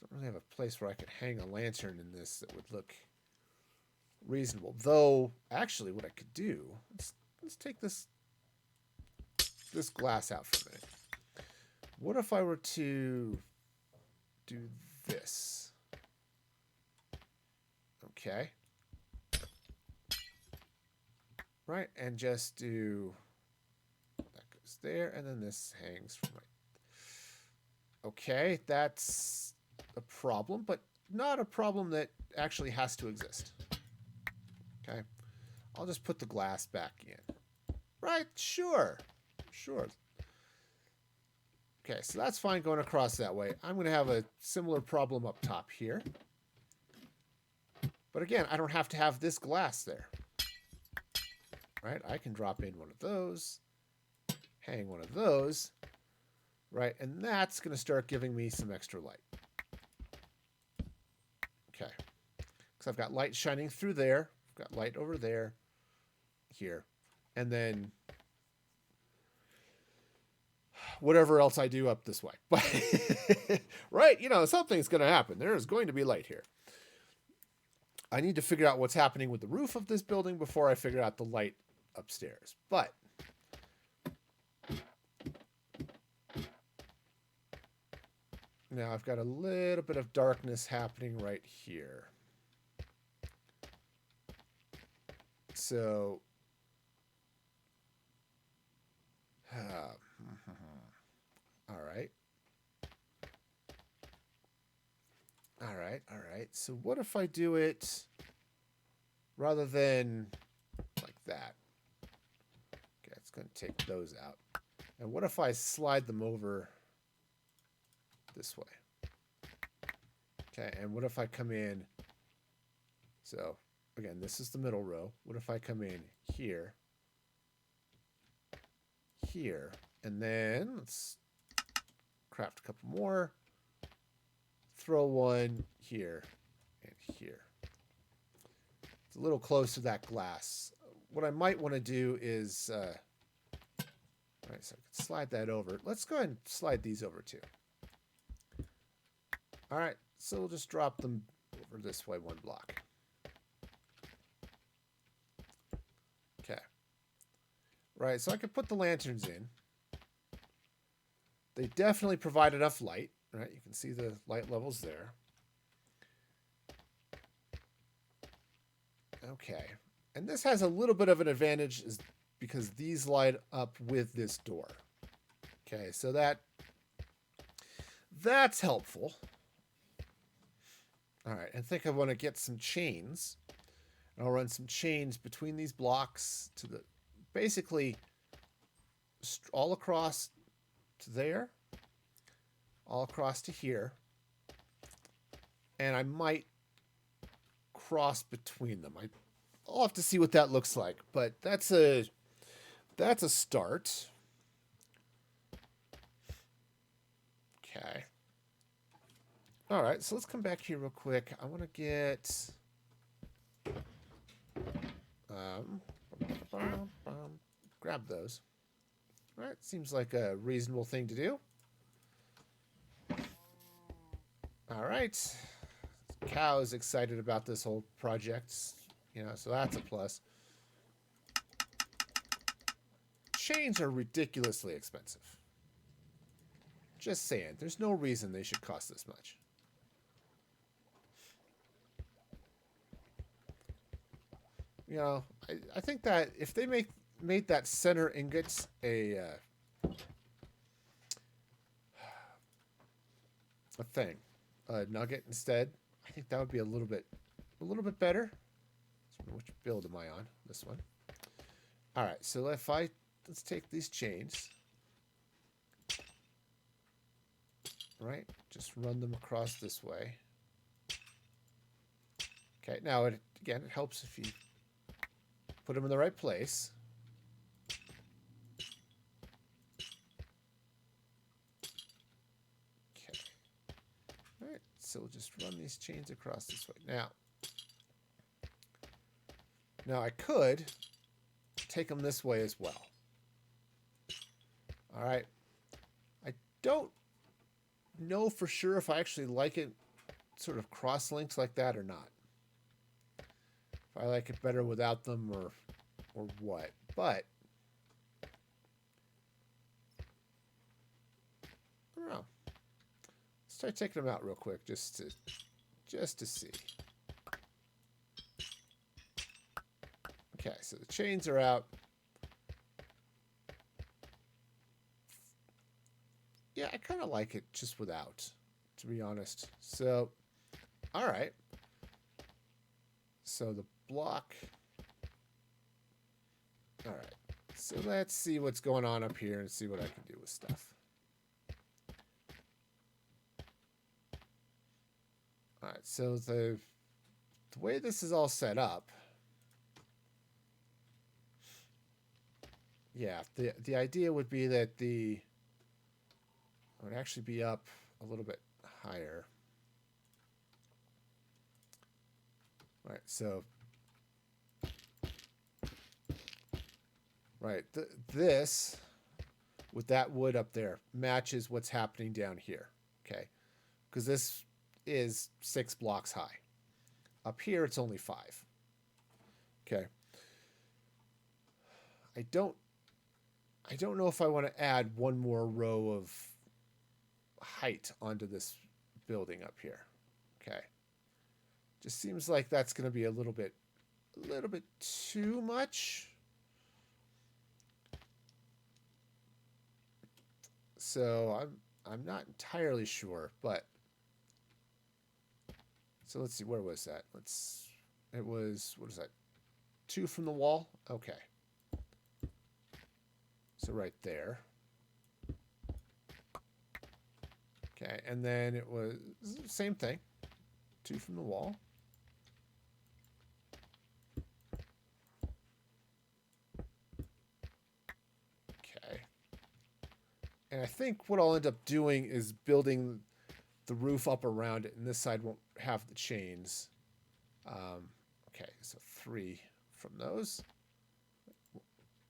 Speaker 1: Don't really have a place where I could hang a lantern in this that would look reasonable. Though, actually, what I could do... Let's take this glass out for a minute. What if I were to do this? Okay. Right, and just do... That goes there, and then this hangs from right. Okay, that's a problem, but not a problem that actually has to exist. Okay. I'll just put the glass back in. Right, sure. Sure. Okay, so that's fine going across that way. I'm going to have a similar problem up top here. But again, I don't have to have this glass there. Right, I can drop in one of those, hang one of those, right, and that's going to start giving me some extra light. Okay, because I've got light shining through there, I've got light over there, here, and then whatever else I do up this way. But right, you know, something's going to happen. There is going to be light here. I need to figure out what's happening with the roof of this building before I figure out the light upstairs. But now I've got a little bit of darkness happening right here. So all right. All right. So what if I do it rather than like that? Okay, it's going to take those out. And what if I slide them over this way? Okay, and what if I come in? So, again, this is the middle row. What if I come in here, here, and then let's craft a couple more. Throw one here and here. It's a little close to that glass. What I might want to do is, all right, so I can slide that over. Let's go ahead and slide these over too. All right, so we'll just drop them over this way one block. Okay. Right, so I can put the lanterns in. They definitely provide enough light. Right, you can see the light levels there. Okay, and this has a little bit of an advantage is because these light up with this door. Okay, so that's helpful. All right, I think I want to get some chains. I'll run some chains between these blocks to the basically all across to there. All across to here, and I might cross between them. I'll have to see what that looks like, but that's a start. Okay. All right, so let's come back here real quick. I want to get grab those. All right, seems like a reasonable thing to do. All right. Cow's excited about this whole project, you know, so that's a plus. Chains are ridiculously expensive. Just saying, there's no reason they should cost this much. You know, I think that if they made that center ingot a thing, a nugget instead, I think that would be a little bit better. So which build am I on? This one. All right, so let's take these chains. Right, just run them across this way. Okay, now it helps if you put them in the right place. So we'll just run these chains across this way. Now I could take them this way as well. All right. I don't know for sure if I actually like it sort of cross links like that or not. If I like it better without them or what. But I don't know. Try taking them out real quick just to see. Okay, so the chains are out. Yeah, I kind of like it just without, to be honest. So, all right. So the block. All right. So let's see what's going on up here and see what I can do with stuff. All right, so the way this is all set up, yeah, the idea would be that it would actually be up a little bit higher. All right, so right, this with that wood up there matches what's happening down here. Okay. Because this is 6 blocks high. Up here, it's only 5. Okay. I don't know if I want to add one more row of height onto this building up here. Okay. Just seems like that's going to be a little bit too much. So I'm not entirely sure, but so let's see, where was that? It was, what is that? 2 from the wall? Okay. So right there. Okay, and then it was same thing. 2 from the wall. Okay. And I think what I'll end up doing is building the roof up around it, and this side won't have the chains. Okay, so 3 from those.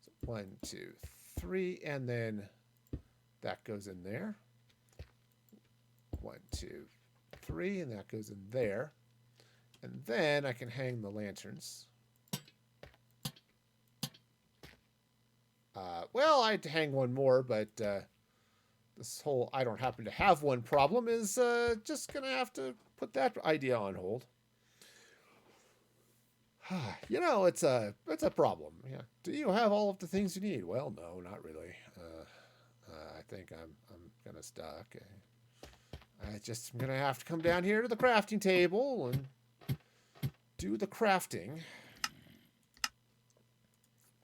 Speaker 1: So 1, 2, 3, and then that goes in there. 1, 2, 3, and that goes in there. And then I can hang the lanterns. Well, I had to hang one more, but this whole I don't happen to have one problem is just going to have to put that idea on hold. You know, it's a problem. Yeah. Do you have all of the things you need? Well, no, not really. I think I'm kind of stuck. I'm going to have to come down here to the crafting table and do the crafting.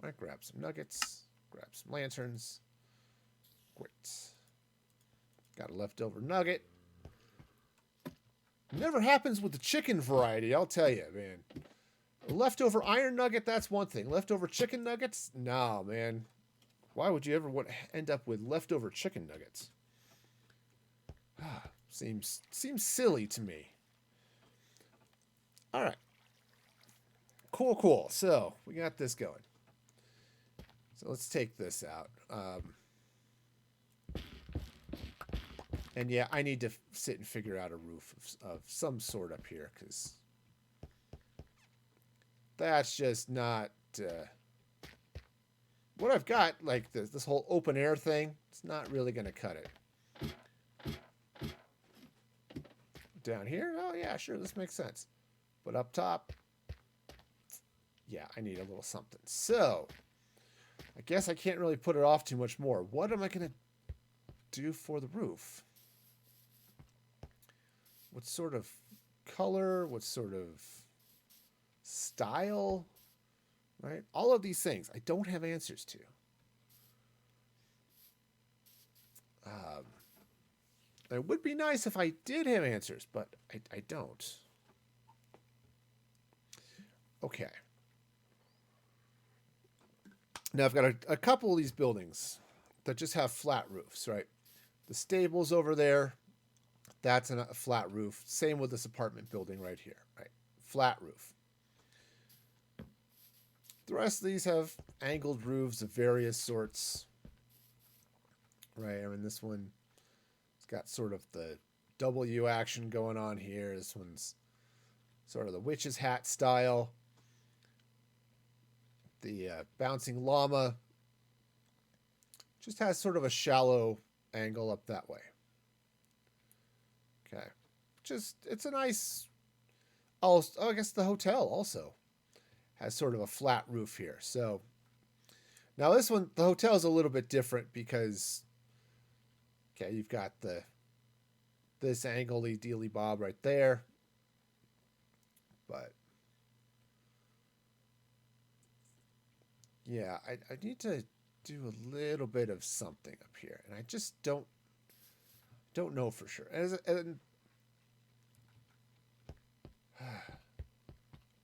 Speaker 1: All right, grab some nuggets, grab some lanterns. Great. Got a leftover nugget. Never happens with the chicken variety, I'll tell you, man. A leftover iron nugget, that's one thing. Leftover chicken nuggets? No, man. Why would you ever want to end up with leftover chicken nuggets? Seems silly to me. All right. Cool. So, we got this going. So, let's take this out. And yeah, I need to sit and figure out a roof of some sort up here, because that's just not what I've got. Like this whole open air thing, it's not really going to cut it. Down here, oh yeah, sure, this makes sense. But up top, yeah, I need a little something. So I guess I can't really put it off too much more. What am I going to do for the roof? What sort of color? What sort of style? Right? All of these things I don't have answers to. It would be nice if I did have answers, but I don't. Okay. Now I've got a couple of these buildings that just have flat roofs, right? The stable's over there. That's a flat roof. Same with this apartment building right here, right? Flat roof. The rest of these have angled roofs of various sorts, right? I mean, this one, it's got sort of the W action going on here. This one's sort of the witch's hat style. The bouncing llama just has sort of a shallow angle up that way. Okay. It's a nice... Oh, I guess the hotel also has sort of a flat roof here. So now this one, the hotel is a little bit different because, okay, you've got this angle-y dealy bob right there. But yeah, I need to do a little bit of something up here, and I just don't know for sure. And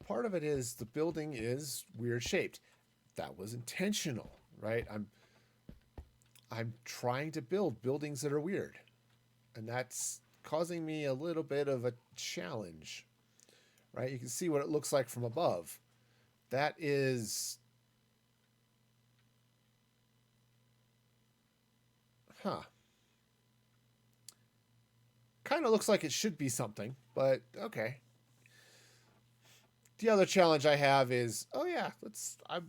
Speaker 1: part of it is the building is weird shaped. That was intentional, right? I'm trying to build buildings that are weird, and that's causing me a little bit of a challenge, right? You can see what it looks like from above. That is Huh. Kind of looks like it should be something, but okay. The other challenge I have is, oh yeah,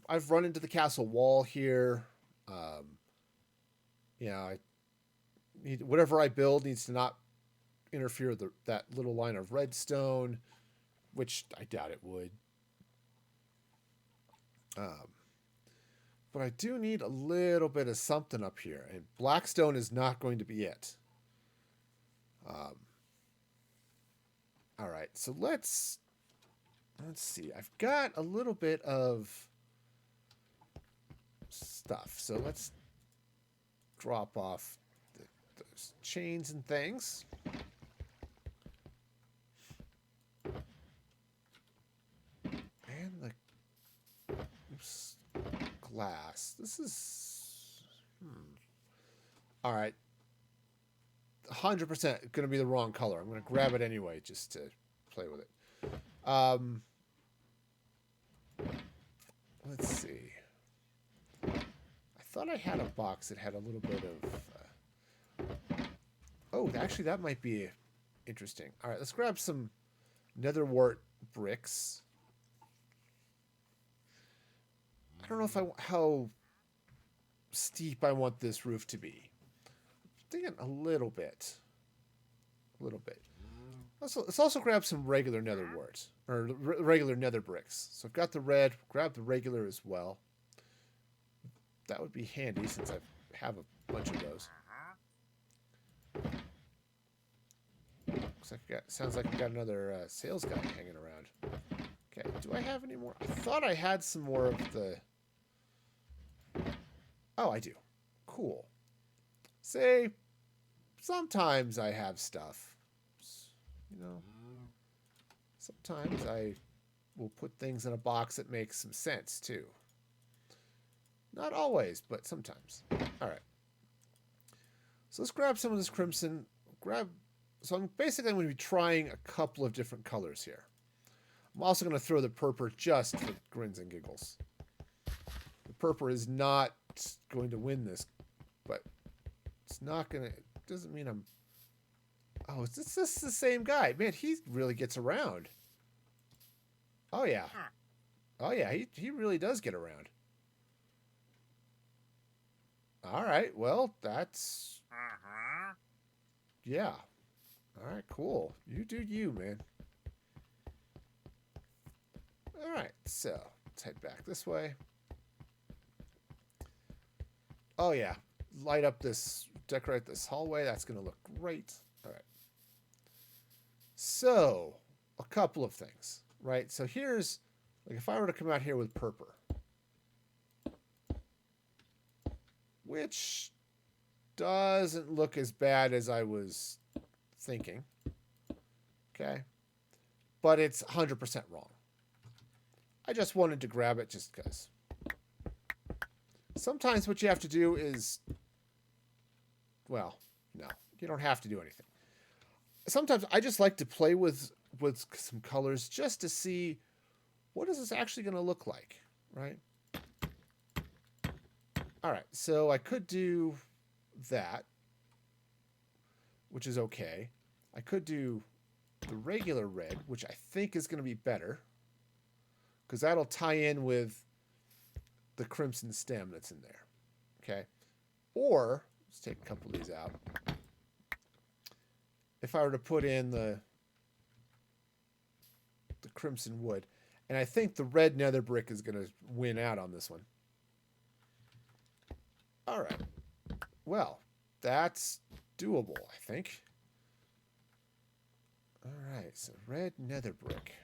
Speaker 1: I've run into the castle wall here. Um, I need whatever I build needs to not interfere with that little line of redstone, which I doubt it would. Um, but I do need a little bit of something up here, and blackstone is not going to be it. All right, so let's see. I've got a little bit of stuff, so let's drop off those chains and things. And the glass. This is... All right. 100% going to be the wrong color. I'm going to grab it anyway just to play with it. Let's see. I thought I had a box that had a little bit of... Oh, actually, that might be interesting. All right, let's grab some nether wart bricks. I don't know how steep I want this roof to be. I'm thinking a little bit. Let's also grab some regular nether wart, or regular nether bricks. So I've got the red, grab the regular as well. That would be handy since I have a bunch of those. Looks like sounds like we got another sales guy hanging around. Okay, do I have any more? I thought I had some more of the... Oh, I do. Cool. Say, sometimes I have stuff. Sometimes I will put things in a box that makes some sense, too. Not always, but sometimes. All right. So let's grab some of this crimson. So I'm basically going to be trying a couple of different colors here. I'm also going to throw the purple just for grins and giggles. The purple is not going to win this, but it's not going to... It doesn't mean I'm... Oh, is this the same guy? Man, he really gets around. Oh, yeah. Oh, yeah, he really does get around. All right, well, that's... Yeah. All right, cool. You do you, man. All right, so let's head back this way. Oh, yeah. Light up this, decorate this hallway. That's going to look great. All right. So, a couple of things, right? So here's, like, if I were to come out here with purple, which doesn't look as bad as I was thinking, okay? But it's 100% wrong. I just wanted to grab it just because. Sometimes what you have to do is, well, no, you don't have to do anything. Sometimes I just like to play with some colors just to see what is this actually going to look like, right? All right, so I could do that, which is okay. I could do the regular red, which I think is going to be better, because that'll tie in with the crimson stem that's in there, okay? Or, let's take a couple of these out. If I were to put in the crimson wood, and I think the red nether brick is going to win out on this one. All right. Well, that's doable, I think. All right, so red nether brick.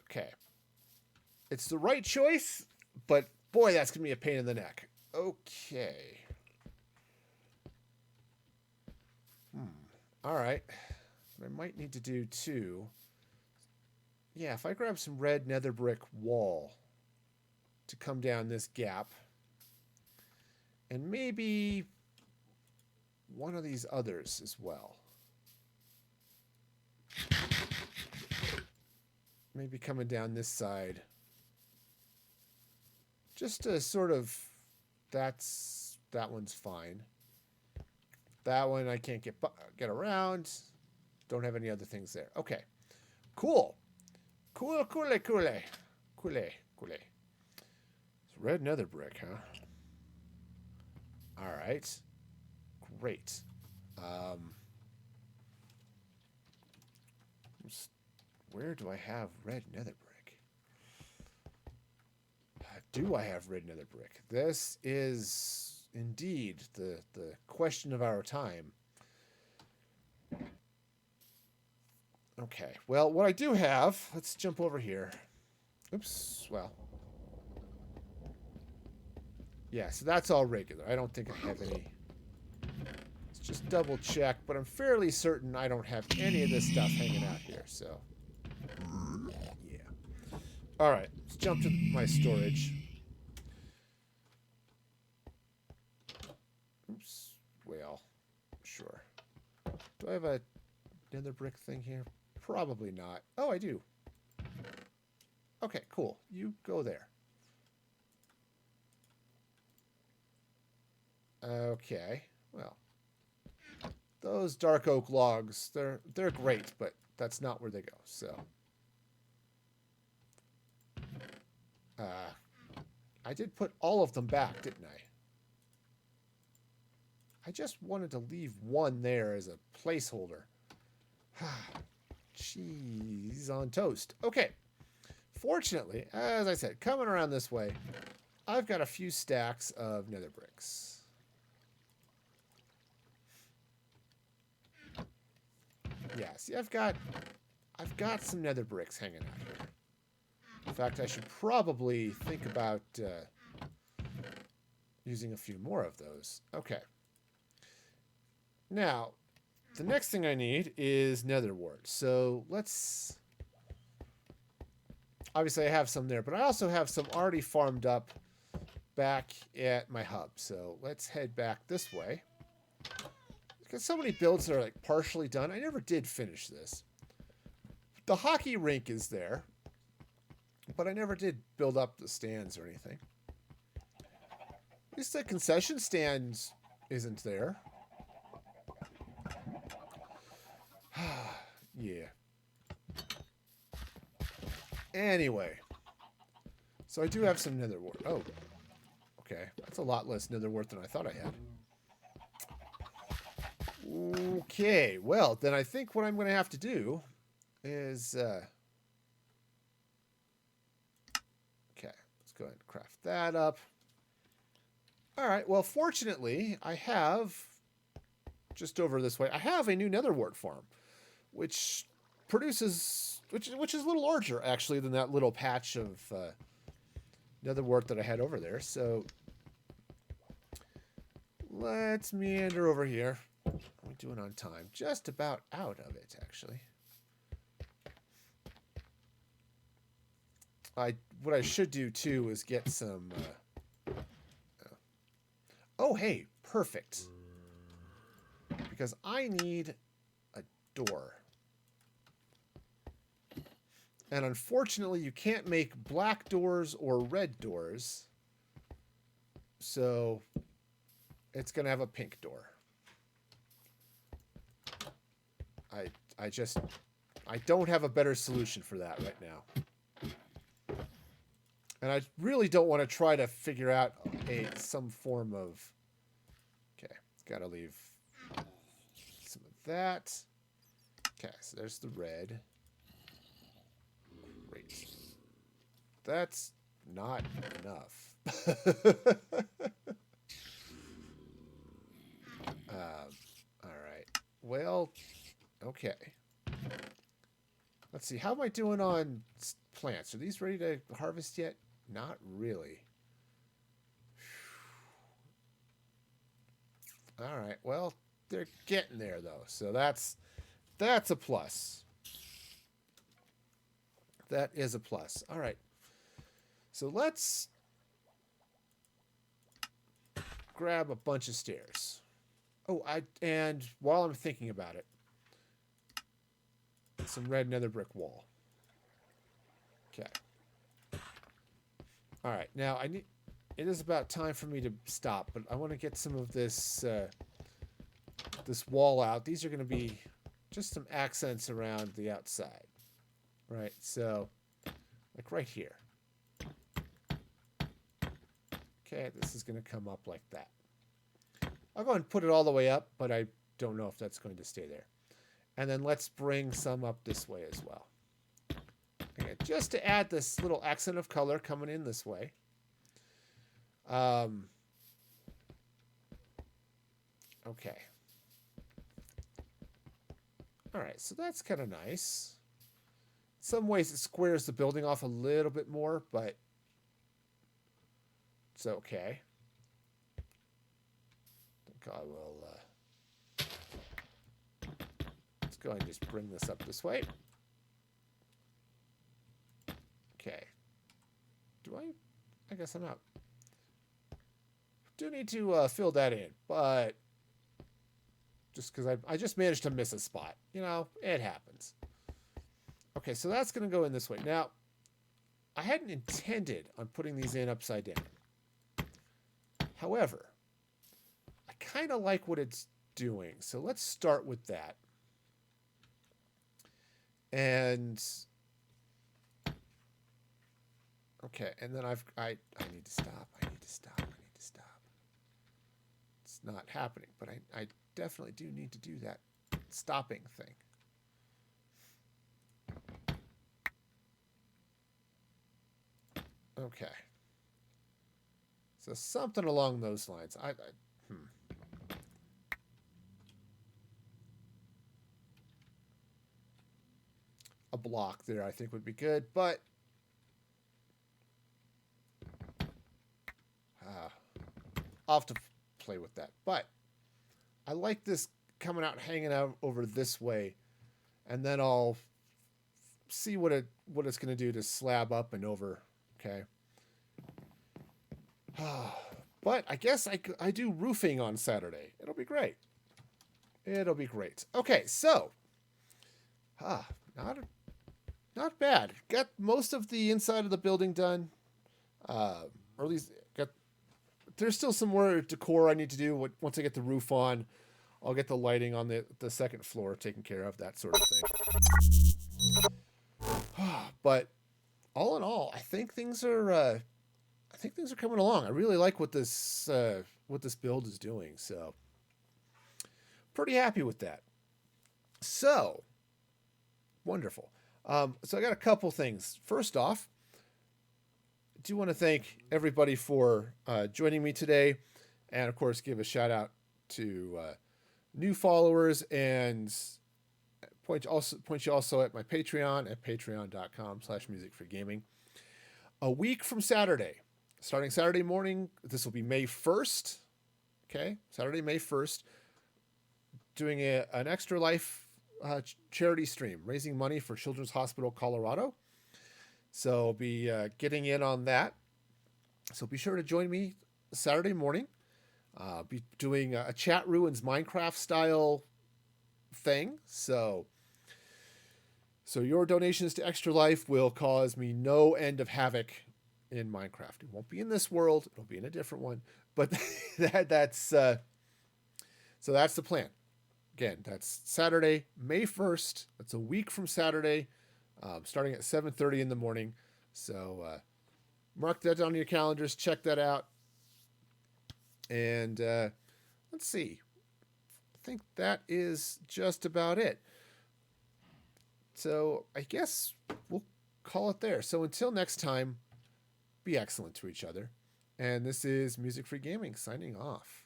Speaker 1: Okay. It's the right choice, but boy, that's going to be a pain in the neck. Okay. All right. What I might need to do, too... Yeah, if I grab some red nether brick wall to come down this gap, and maybe one of these others as well. Maybe coming down this side. Just to sort of, that's That one's fine. That one I can't get around. Don't have any other things there. Okay. Cool. Cool. It's red nether brick, huh? All right. Great. Where do I have red nether brick? Do I have red nether brick? This is indeed the question of our time. Okay, well, what I do have, let's jump over here. Oops, well. Yeah, so that's all regular. I don't think I have any. Let's just double check, but I'm fairly certain I don't have any of this stuff hanging out here, so. Yeah. All right, let's jump to my storage. Oops, well, sure. Do I have a nether brick thing here? Probably not. Oh, I do. Okay, cool. You go there. Okay, well, those dark oak logs, they're great, but that's not where they go, so. I did put all of them back, didn't I? I just wanted to leave one there as a placeholder. Cheese on toast. Okay. Fortunately, as I said, coming around this way, I've got a few stacks of nether bricks. Yeah, see, I've got some nether bricks hanging out here. In fact, I should probably think about using a few more of those. Okay. Now, the next thing I need is nether wart. So let's... Obviously, I have some there, but I also have some already farmed up back at my hub. So let's head back this way. Because so many builds are like partially done. I never did finish this. The hockey rink is there, but I never did build up the stands or anything. At least the concession stands isn't there. Yeah. Anyway. So I do have some nether wart. Oh. Okay. That's a lot less nether wart than I thought I had. Okay. Well, then I think what I'm going to have to do is... okay. Let's go ahead and craft that up. All right. Well, fortunately, I have... Just over this way, I have a new nether wart farm, which produces, which is a little larger actually than that little patch of nether wart that I had over there. So let's meander over here. How are we doing on time? Just about out of it, actually. What I should do too is get some. Oh, hey, perfect. Because I need a door. And unfortunately, you can't make black doors or red doors. So it's going to have a pink door. I don't have a better solution for that right now. And I really don't want to try to figure out some form of... Okay, got to leave some of that. Okay, so there's the red. Great. That's not enough. All right. Well, okay. Let's see. How am I doing on plants? Are these ready to harvest yet? Not really. All right. Well, they're getting there though, so that's a plus. That is a plus. All right. So let's grab a bunch of stairs. Oh, and while I'm thinking about it, some red nether brick wall. Okay. All right. Now I need. it is about time for me to stop, but I want to get some of this this wall out. These are going to be just some accents around the outside, right? So, like right here. Okay, this is going to come up like that. I'll go and put it all the way up, but I don't know if that's going to stay there. And then let's bring some up this way as well. Okay, just to add this little accent of color coming in this way. Okay. All right, so that's kind of nice. In some ways, it squares the building off a little bit more, but it's okay. I think I will... let's go ahead and just bring this up this way. Okay. Do I guess I'm out. Do need to fill that in, but just because I just managed to miss a spot. You know, it happens. Okay, so that's going to go in this way. Now, I hadn't intended on putting these in upside down. However, I kind of like what it's doing. So let's start with that. And okay, and then I need to stop. I need to stop. It's not happening, but I definitely do need to do that stopping thing. Okay. So something along those lines. A block there I think would be good, but I'll have to play with that. But I like this coming out, hanging out over this way, and then I'll see what it's going to do to slab up and over. Okay. But I guess I do roofing on Saturday. It'll be great. It'll be great. Okay, so not bad. Got most of the inside of the building done. Or at least there's still some more decor I need to do. Once I get the roof on, I'll get the lighting on the second floor taken care of, that sort of thing. But all in all, I think things are coming along. I really like what this build is doing. So pretty happy with that. So wonderful. So I got a couple things. First off, I do want to thank everybody for joining me today, and of course give a shout out to new followers, and point you also at my Patreon at patreon.com/musicforgaming. A week from Saturday, starting Saturday morning, this will be May 1st. Okay, Saturday, May 1st, doing an Extra Life charity stream, raising money for Children's Hospital Colorado. So I'll be getting in on that. So be sure to join me Saturday morning. Be doing a Chat Ruins Minecraft style thing. So your donations to Extra Life will cause me no end of havoc in Minecraft. It won't be in this world. It'll be in a different one. But that's so that's the plan. Again, that's Saturday, May 1st. That's a week from Saturday, starting at 7:30 in the morning. So mark that down on your calendars. Check that out. And let's see. I think that is just about it. So I guess we'll call it there. So until next time, be excellent to each other. And this is Music Free Gaming signing off.